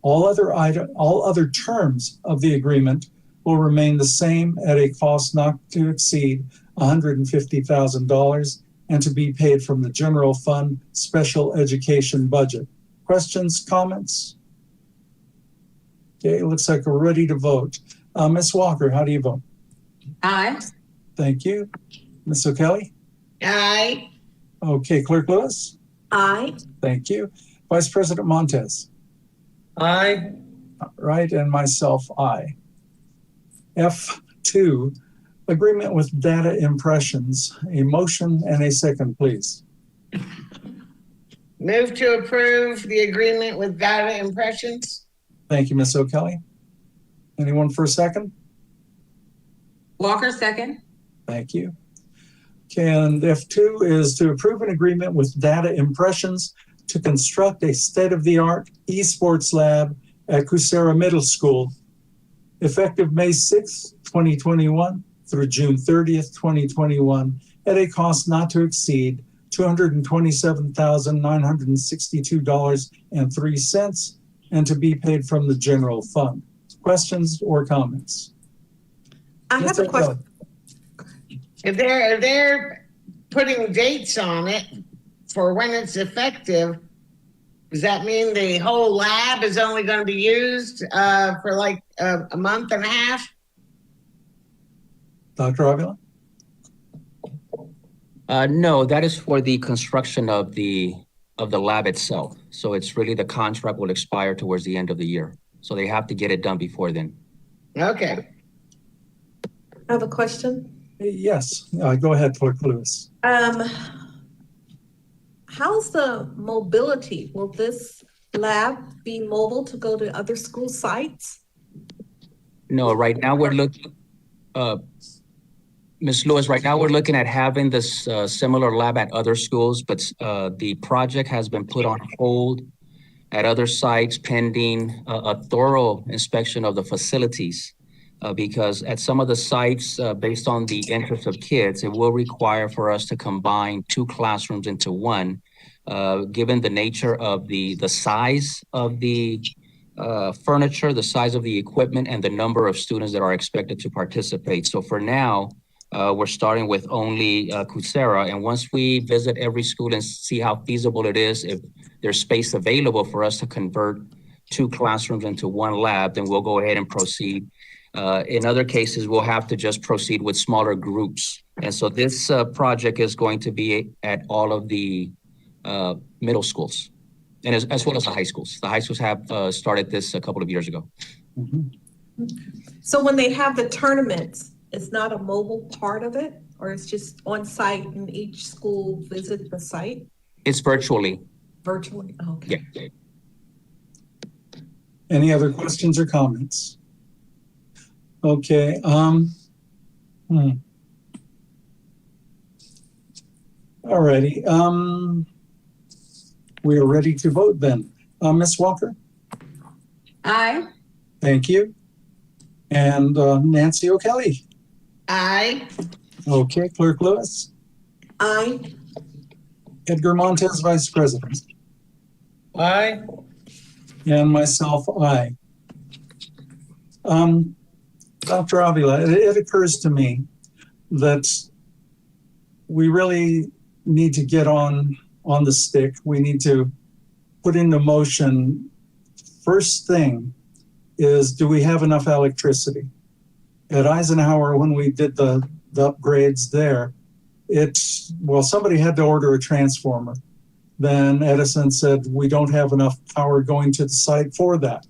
All other terms of the agreement will remain the same at a cost not to exceed $150,000 and to be paid from the general fund special education budget. Questions, comments? Okay, it looks like we're ready to vote. Ms. Walker, how do you vote? Aye. Thank you. Ms. O'Kelly? Aye. Okay, Clerk Lewis? Aye. Thank you. Vice President Montez? Aye. Right, and myself, aye. F2, agreement with data impressions. A motion and a second, please. Move to approve the agreement with data impressions. Thank you, Ms. O'Kelly. Anyone for a second? Walker, second. Thank you. Okay, and F2 is to approve an agreement with Data Impressions to construct a state-of-the-art esports lab at Kucera Middle School, effective May 6, 2021 through June 30th, 2021, at a cost not to exceed $227,962.03 and to be paid from the general fund. Questions or comments? I have a question. If they're putting dates on it for when it's effective, does that mean the whole lab is only going to be used for like a month and a half? Dr. Avila? No, that is for the construction of the lab itself. So it's really the contract will expire towards the end of the year. So they have to get it done before then. Okay. I have a question. Yes, go ahead, Clerk Lewis. How's the mobility? Will this lab be mobile to go to other school sites? No, right now we're looking, Ms. Lewis, right now we're looking at having this similar lab at other schools, but the project has been put on hold at other sites pending a thorough inspection of the facilities. Because at some of the sites, based on the interest of kids, it will require for us to combine 2 classrooms into one, given the nature of the size of the furniture, the size of the equipment, and the number of students that are expected to participate. So for now, we're starting with only Kucera, and once we visit every school and see how feasible it is, if there's space available for us to convert 2 classrooms into 1 lab, then we'll go ahead and proceed. In other cases, we'll have to just proceed with smaller groups. And so this project is going to be at all of the middle schools, and as well as the high schools. The high schools have started this a couple of years ago. Mm-hmm. So when they have the tournaments, it's not a mobile part of it, or it's just on site and each school visit the site? It's virtually. Virtually, okay. Yeah. Any other questions or comments? Okay. Alrighty. We are ready to vote then. Ms. Walker? Aye. Thank you. And Nancy O'Kelly? Aye. Okay, Clerk Lewis? Aye. Edgar Montez, Vice President? Aye. And myself, aye. Dr. Avila, it occurs to me that we really need to get on the stick. We need to put into motion. First thing is, do we have enough electricity? At Eisenhower, when we did the upgrades there, somebody had to order a transformer. Then Edison said, we don't have enough power going to the site for that.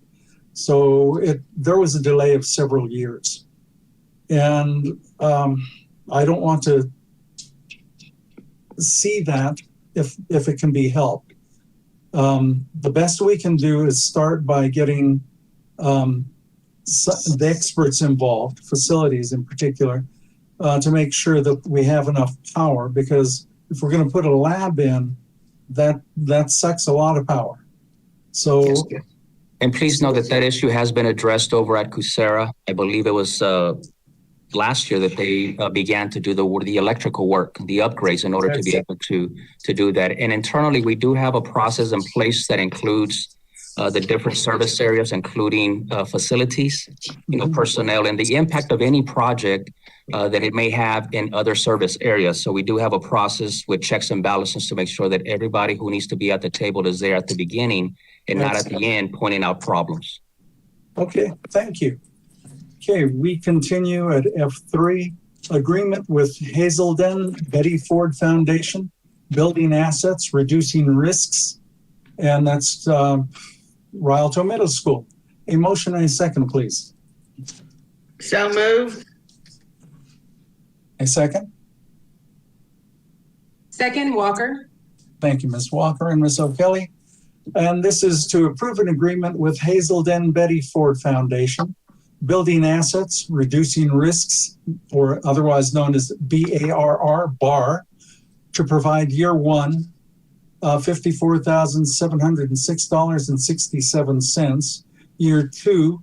So there was a delay of several years. And I don't want to see that if it can be helped. The best we can do is start by getting the experts involved, facilities in particular, to make sure that we have enough power, because if we're going to put a lab in, that sucks a lot of power. So. Yes. And please know that issue has been addressed over at Kucera. I believe it was last year that they began to do the electrical work, the upgrades, in order to be able to do that. And internally, we do have a process in place that includes the different service areas, including facilities, personnel, and the impact of any project that it may have in other service areas. So we do have a process with checks and balances to make sure that everybody who needs to be at the table is there at the beginning and not at the end pointing out problems. Okay, thank you. Okay, we continue at F3, agreement with Hazelden Betty Ford Foundation, building assets, reducing risks, and that's Rialto Middle School. A motion and a second, please. So moved. A second? Second, Walker. Thank you, Ms. Walker and Ms. O'Kelly. And this is to approve an agreement with Hazelden Betty Ford Foundation, building assets, reducing risks, or otherwise known as BARR, BAR, to provide year one, $54,706.67, year two,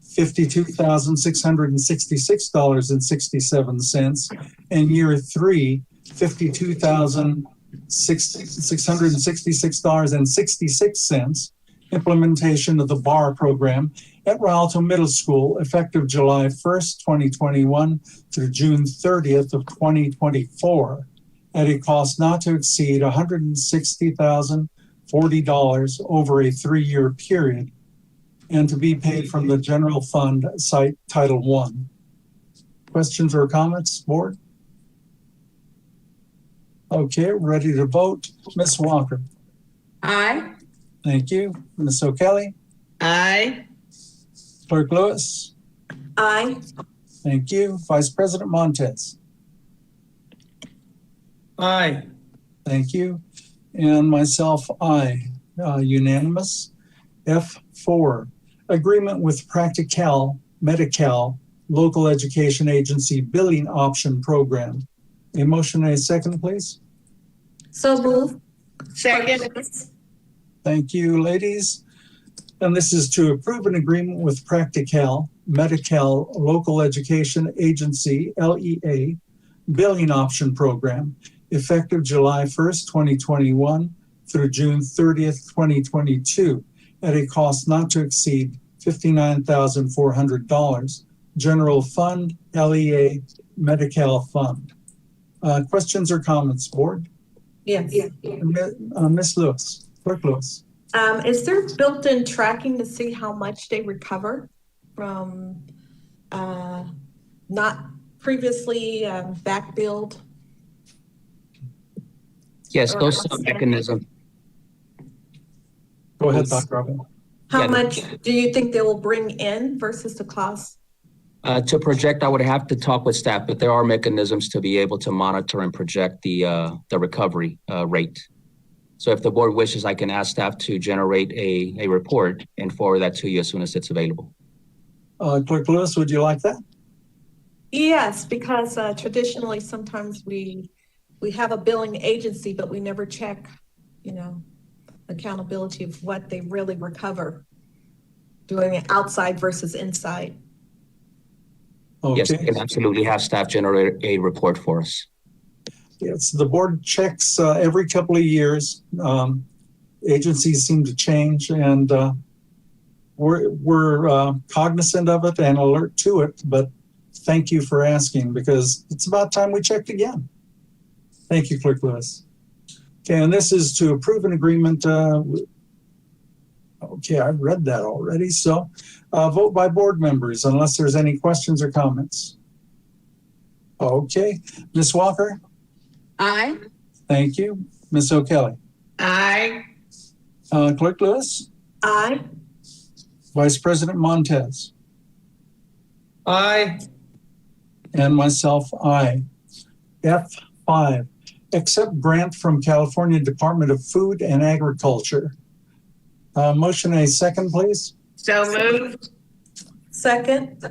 $52,666.67, and year three, $52,666.66, implementation of the BAR program at Rialto Middle School, effective July 1st, 2021 through June 30th of 2024, at a cost not to exceed $160,040 over a 3-year period, and to be paid from the general fund site Title I. Questions or comments, board? Okay, ready to vote. Ms. Walker. Aye. Thank you. Ms. O'Kelly. Aye. Clerk Lewis. Aye. Thank you. Vice President Montez. Aye. Thank you. And myself, aye. Unanimous. F4, agreement with Practical Medi-Cal Local Education Agency Billing Option Program. A motion and a second, please. So move. Second. Thank you, ladies. And this is to approve an agreement with Practical Medi-Cal Local Education Agency, LEA, Billing Option Program, effective July 1st, 2021 through June 30th, 2022, at a cost not to exceed $59,400, General Fund, LEA, Medi-Cal Fund. Questions or comments, board? Yes. Ms. Lewis, Clerk Lewis. Is there built-in tracking to see how much they recover from not previously back billed? Yes, those mechanisms. Go ahead, Dr. Robin. How much do you think they will bring in versus the cost? To project, I would have to talk with staff, but there are mechanisms to be able to monitor and project the recovery rate. So if the board wishes, I can ask staff to generate a report and forward that to you as soon as it's available. Clerk Lewis, would you like that? Yes, because traditionally sometimes we have a billing agency, but we never check, accountability of what they really recover, doing it outside versus inside. Okay. Yes, we can absolutely have staff generate a report for us. Yes, the board checks every couple of years. Agencies seem to change, and we're cognizant of it and alert to it, but thank you for asking, because it's about time we checked again. Thank you, Clerk Lewis. Okay, and this is to approve an agreement. Okay, I've read that already. So vote by board members unless there's any questions or comments. Okay, Ms. Walker? Aye. Thank you. Ms. O'Kelly? Aye. Clerk Lewis? Aye. Vice President Montez? Aye. And myself, aye. F5, accept grant from California Department of Food and Agriculture. Motion a second, please. So moved. Second.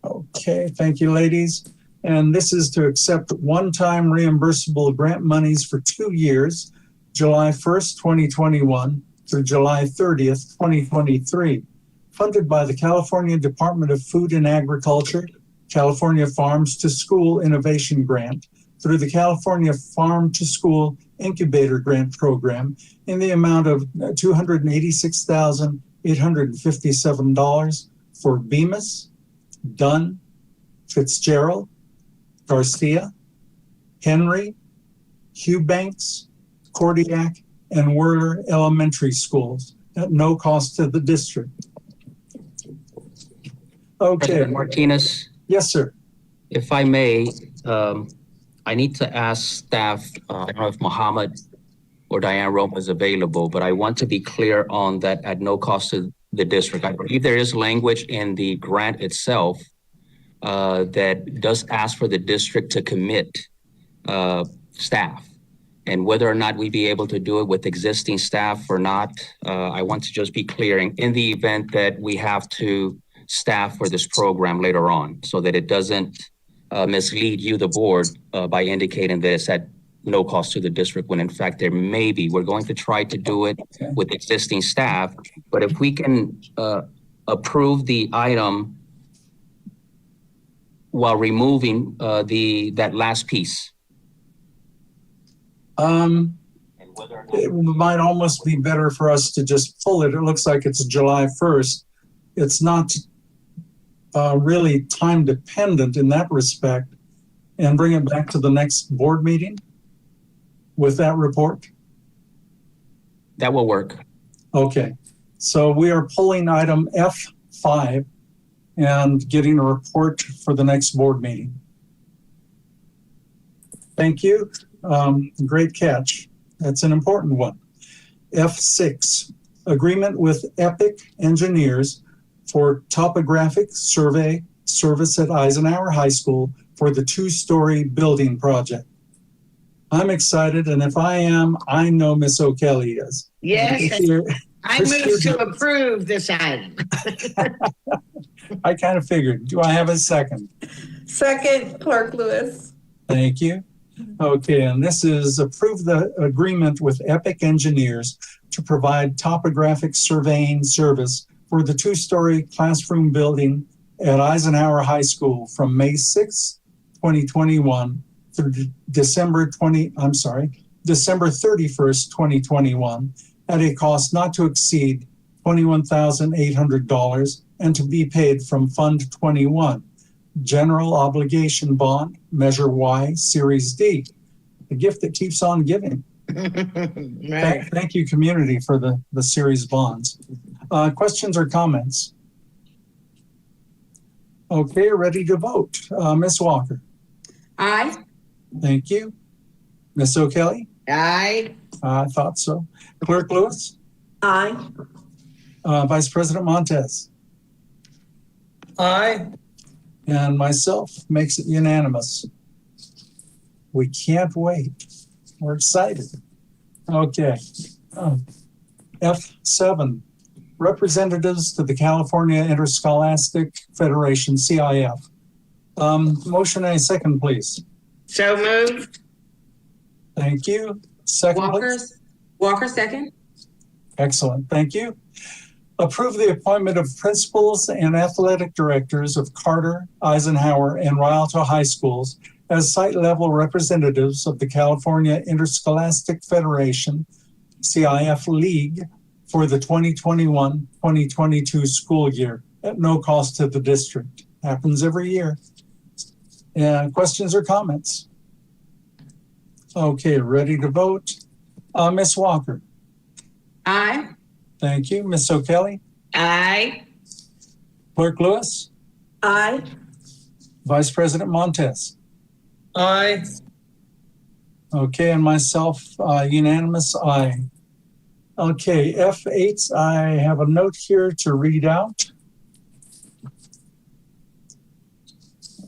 Okay, thank you, ladies. And this is to accept one-time reimbursable grant monies for 2 years, July 1st, 2021 through July 30th, 2023, funded by the California Department of Food and Agriculture, California Farms to School Innovation Grant, through the California Farm to School Incubator Grant Program in the amount of $286,857 for Bemis, Dunn, Fitzgerald, Garcia, Henry, Hughbanks, Cordiak, and Werler Elementary Schools at no cost to the district. Okay. President Martinez, Yes, sir. if I may, I need to ask staff, I don't know if Mohammed or Diane Rome is available, but I want to be clear on that at no cost to the district. I believe there is language in the grant itself that does ask for the district to commit staff. And whether or not we be able to do it with existing staff or not, I want to just be clear in the event that we have to staff for this program later on, so that it doesn't mislead you, the board, by indicating this at no cost to the district, when in fact there may be. We're going to try to do it with existing staff, but if we can approve the item while removing that last piece. It might almost be better for us to just pull it. It looks like it's July 1st. It's not really time dependent in that respect, and bring it back to the next board meeting with that report. That will work. Okay, so we are pulling item F5 and getting a report for the next board meeting. Thank you. Great catch. That's an important one. F6, agreement with Epic Engineers for topographic survey service at Eisenhower High School for the 2-story building project. I'm excited, and if I am, I know Miss O'Kelly is. Yes, I move to approve this item. I kind of figured. Do I have a second? Second, Clerk Lewis. Thank you. Okay, and this is approve the agreement with Epic Engineers to provide topographic surveying service for the 2-story classroom building at Eisenhower High School from May 6, 2021 through December 31st, 2021 at a cost not to exceed $21,800 and to be paid from Fund 21. General Obligation Bond, Measure Y, Series D, the gift that keeps on giving. Right. Thank you, community, for the series bonds. Questions or comments? Okay, ready to vote. Ms. Walker. Aye. Thank you. Ms. O'Kelly? Aye. I thought so. Clerk Lewis? Aye. Vice President Montez? Aye. And myself makes it unanimous. We can't wait. We're excited. Okay. F7, representatives to the California Interscholastic Federation, CIF. Motion and a second, please. So moved. Thank you. Second, please. Walker, second. Excellent. Thank you. Approve the appointment of principals and athletic directors of Carter, Eisenhower, and Rialto High Schools as site-level representatives of the California Interscholastic Federation, CIF League, for the 2021-2022 school year at no cost to the district. Happens every year. Questions or comments? Okay, ready to vote. Ms. Walker. Aye. Thank you. Ms. O'Kelly. Aye. Clerk Lewis. Aye. Vice President Montez. Aye. Okay, and myself, unanimous aye. Okay, F8, I have a note here to read out.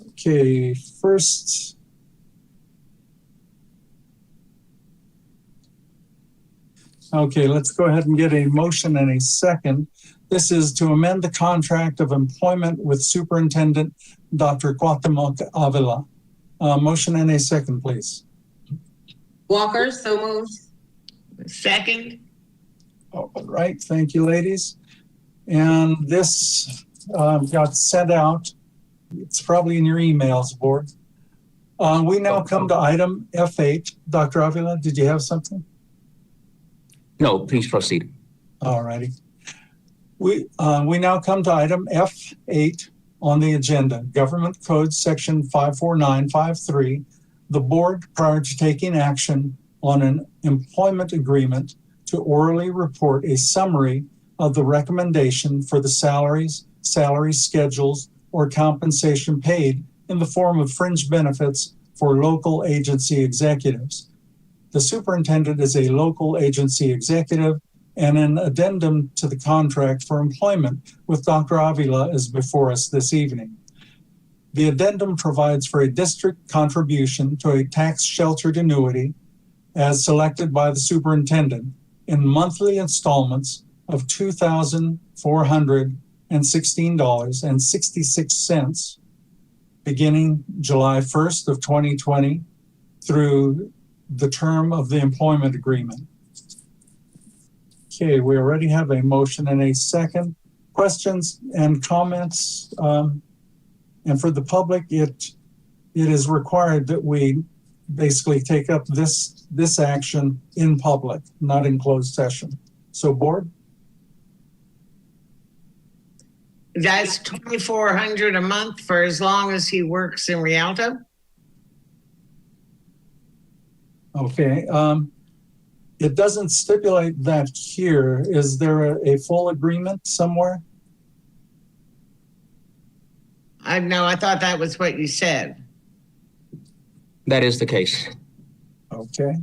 Okay, first. Okay, let's go ahead and get a motion and a second. This is to amend the contract of employment with Superintendent Dr. Cuauhtemoc Avila. Motion and a second, please. Walker, so moved. Second. All right, thank you, ladies. And this got sent out. It's probably in your emails, board. We now come to item F8. Dr. Avila, did you have something? No, please proceed. All righty. We now come to item F8 on the agenda, Government Code Section 54953. The board, prior to taking action on an employment agreement, to orally report a summary of the recommendation for the salaries, salary schedules, or compensation paid in the form of fringe benefits for local agency executives. The superintendent is a local agency executive, and an addendum to the contract for employment with Dr. Avila is before us this evening. The addendum provides for a district contribution to a tax-sheltered annuity as selected by the superintendent in monthly installments of $2,416.66 beginning July 1st of 2020 through the term of the employment agreement. Okay, we already have a motion and a second. Questions and comments? And for the public, it is required that we basically take up this action in public, not in closed session. So board? That's $2,400 a month for as long as he works in Rialto? Okay. It doesn't stipulate that here. Is there a full agreement somewhere? No, I thought that was what you said. That is the case. Okay.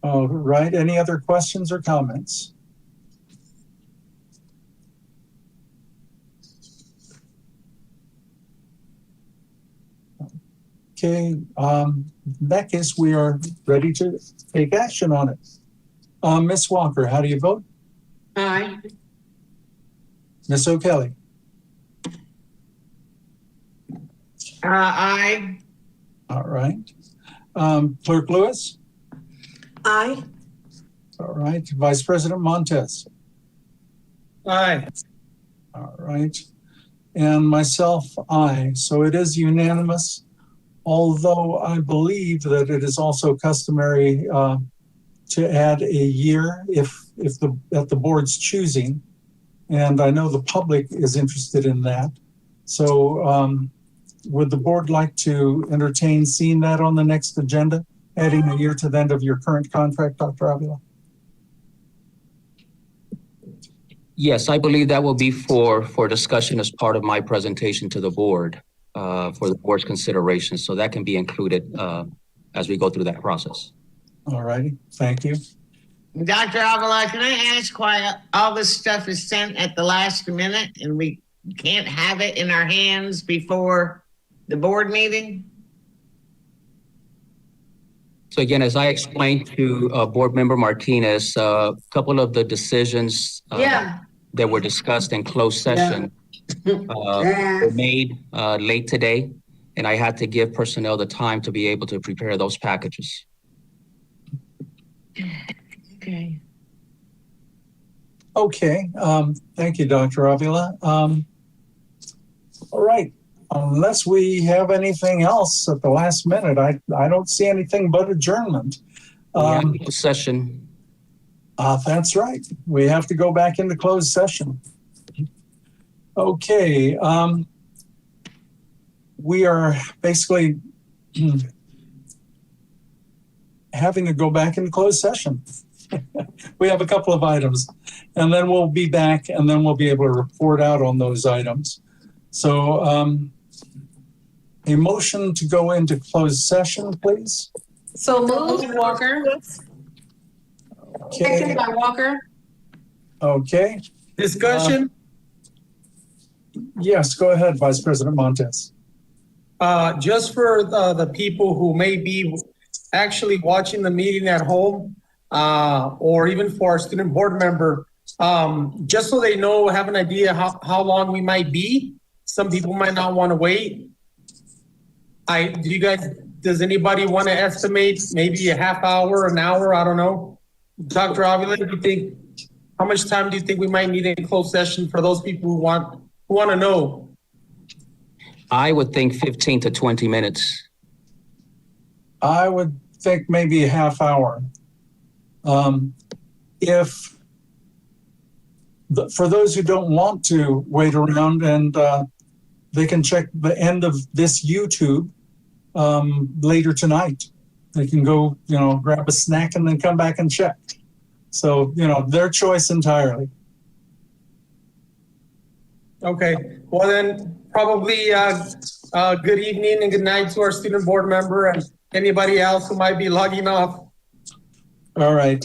All right. Any other questions or comments? Okay. In that case, we are ready to take action on it. Ms. Walker, how do you vote? Aye. Ms. O'Kelly? Aye. All right. Clerk Lewis? Aye. All right. Vice President Montez? Aye. All right. And myself, aye. So it is unanimous, although I believe that it is also customary to add a year if at the board's choosing. And I know the public is interested in that. So would the board like to entertain seeing that on the next agenda, adding a year to the end of your current contract, Dr. Avila? Yes, I believe that will be for discussion as part of my presentation to the board for the board's consideration. So that can be included as we go through that process. All righty. Thank you. Dr. Avila, can I ask why all this stuff is sent at the last minute and we can't have it in our hands before the board meeting? So again, as I explained to Board Member Martinez, a couple of the decisions that were discussed in closed session were made late today, and I had to give personnel the time to be able to prepare those packages. Okay. Okay. Thank you, Dr. Avila. All right. Unless we have anything else at the last minute, I don't see anything but adjournment. Session. That's right. We have to go back into closed session. Okay. We are basically having to go back into closed session. We have a couple of items, and then we'll be back, and then we'll be able to report out on those items. So a motion to go into closed session, please. So moved. Walker. Okay. Seconded by Walker. Okay. Discussion? Yes, go ahead, Vice President Montes. Just for the people who may be actually watching the meeting at home, or even for our student board member, just so they know, have an idea how long we might be. Some people might not want to wait. Does anybody want to estimate maybe a half hour, an hour? I don't know. Dr. Avila, how much time do you think we might need in closed session for those people who want to know? I would think 15 to 20 minutes. I would think maybe a half hour. If for those who don't want to wait around, and they can check the end of this YouTube later tonight. They can go, grab a snack and then come back and check. So, their choice entirely. Okay, well then, probably good evening and good night to our student board member and anybody else who might be logging off. All right.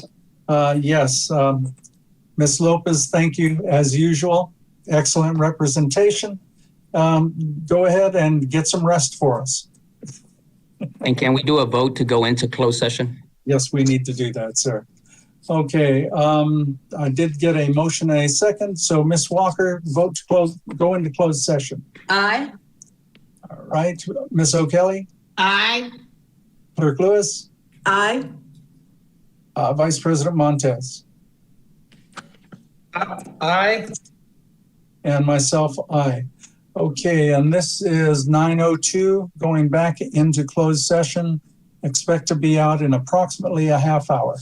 Yes. Ms. Lopez, thank you as usual. Excellent representation. Go ahead and get some rest for us. And can we do a vote to go into closed session? Yes, we need to do that, sir. Okay, I did get a motion and a second. So Ms. Walker, vote to go into closed session. Aye. All right, Ms. O'Kelly, Aye. Clerk Lewis, Aye. Vice President Montez, Aye. and myself, aye. Okay, and this is 9:02, going back into closed session. Expect to be out in approximately a half hour.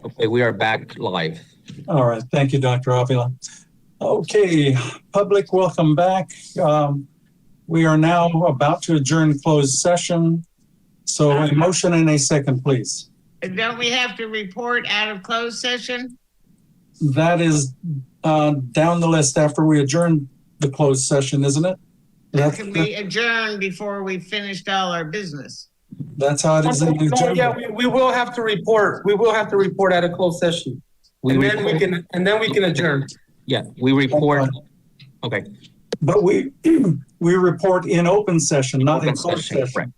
Okay, we are back live. All right, thank you, Dr. Avila. Okay, public, welcome back. We are now about to adjourn closed session. So a motion and a second, please. Don't we have to report out of closed session? That is down the list after we adjourn the closed session, isn't it? Can we adjourn before we finished all our business? That's how it is in the agenda. Yeah, we will have to report. We will have to report at a closed session. And then we can adjourn. Yeah, we report. Okay. But we report in open session, not in closed session.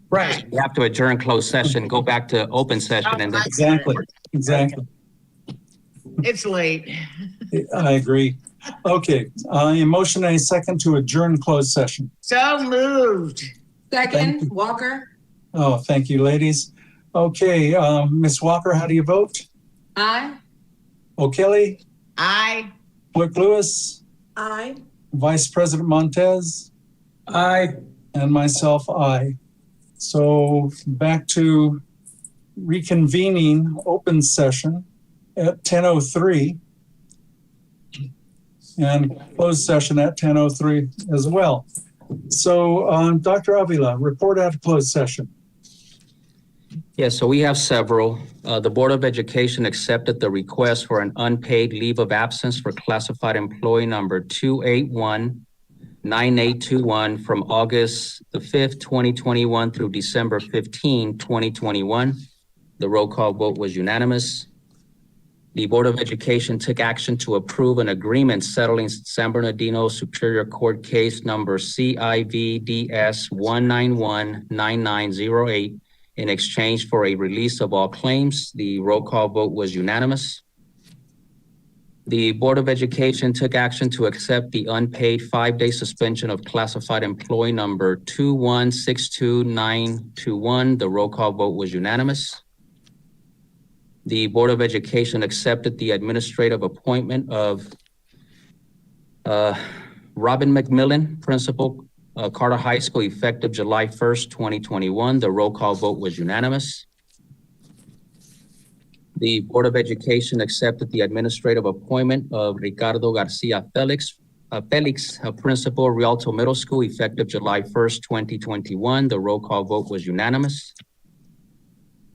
Right. We have to adjourn closed session, go back to open session, and then. Exactly. It's late. I agree. Okay, a motion and a second to adjourn closed session. So moved. Second, Walker. Oh, thank you, ladies. Okay, Ms. Walker, how do you vote? Aye. O'Kelly? Aye. Clerk Lewis? Aye. Vice President Montez? Aye. And myself, aye. So back to reconvening open session at 10:03 and closed session at 10:03 as well. So Dr. Avila, report out of closed session. Yeah, so we have several. The Board of Education accepted the request for an unpaid leave of absence for classified employee number 2819821 from August the 5th, 2021 through December 15, 2021. The roll call vote was unanimous. The Board of Education took action to approve an agreement settling San Bernardino Superior Court case number CIVDS 1919908 in exchange for a release of all claims. The roll call vote was unanimous. The Board of Education took action to accept the unpaid 5-day suspension of classified employee number 2162921. The roll call vote was unanimous. The Board of Education accepted the administrative appointment of Robin McMillan, Principal, Carter High School, effective July 1st, 2021. The roll call vote was unanimous. The Board of Education accepted the administrative appointment of Ricardo Garcia Felix, Principal, Rialto Middle School, effective July 1st, 2021. The roll call vote was unanimous.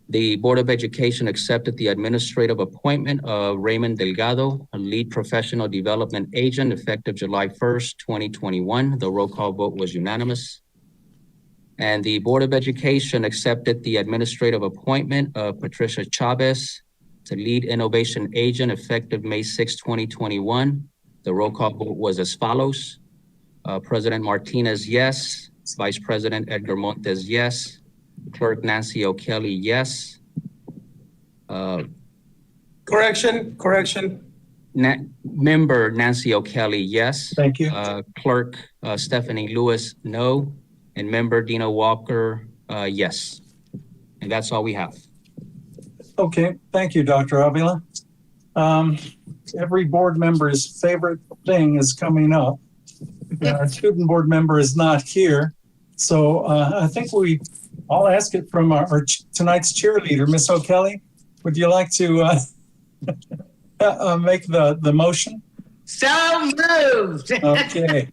The Board of Education accepted the administrative appointment of Raymond Delgado, a lead professional development agent, effective July 1st, 2021. The roll call vote was unanimous. And the Board of Education accepted the administrative appointment of Patricia Chavez, the lead innovation agent, effective May 6, 2021. The roll call vote was as follows. President Martinez, yes. Vice President Edgar Montes, yes. Clerk Nancy O'Kelly, yes. Correction. Member Nancy O'Kelly, yes. Thank you. Clerk Stephanie Lewis, no. And Member Dina Walker, yes. And that's all we have. Okay, thank you, Dr. Avila. Every board member's favorite thing is coming up. Our student board member is not here. So I think I'll ask it from our tonight's cheerleader, Miss O'Kelly. Would you like to make the motion? So moved. Okay.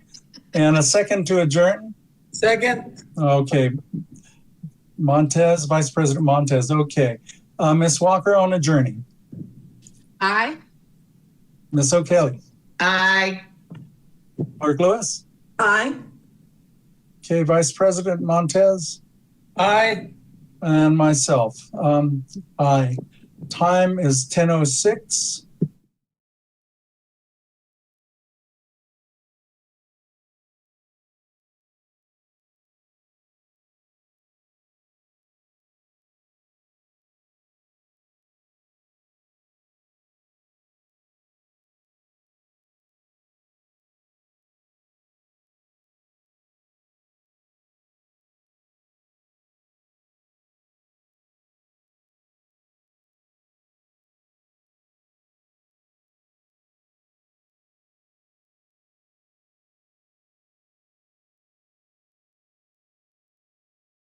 And a second to adjourn? Second. Okay. Montez, Vice President Montez. Okay. Ms. Walker on adjourning. Aye. Ms. O'Kelly. Aye. Clerk Lewis. Aye. Okay. Vice President Montez. Aye. And myself. Aye. Time is 10:06.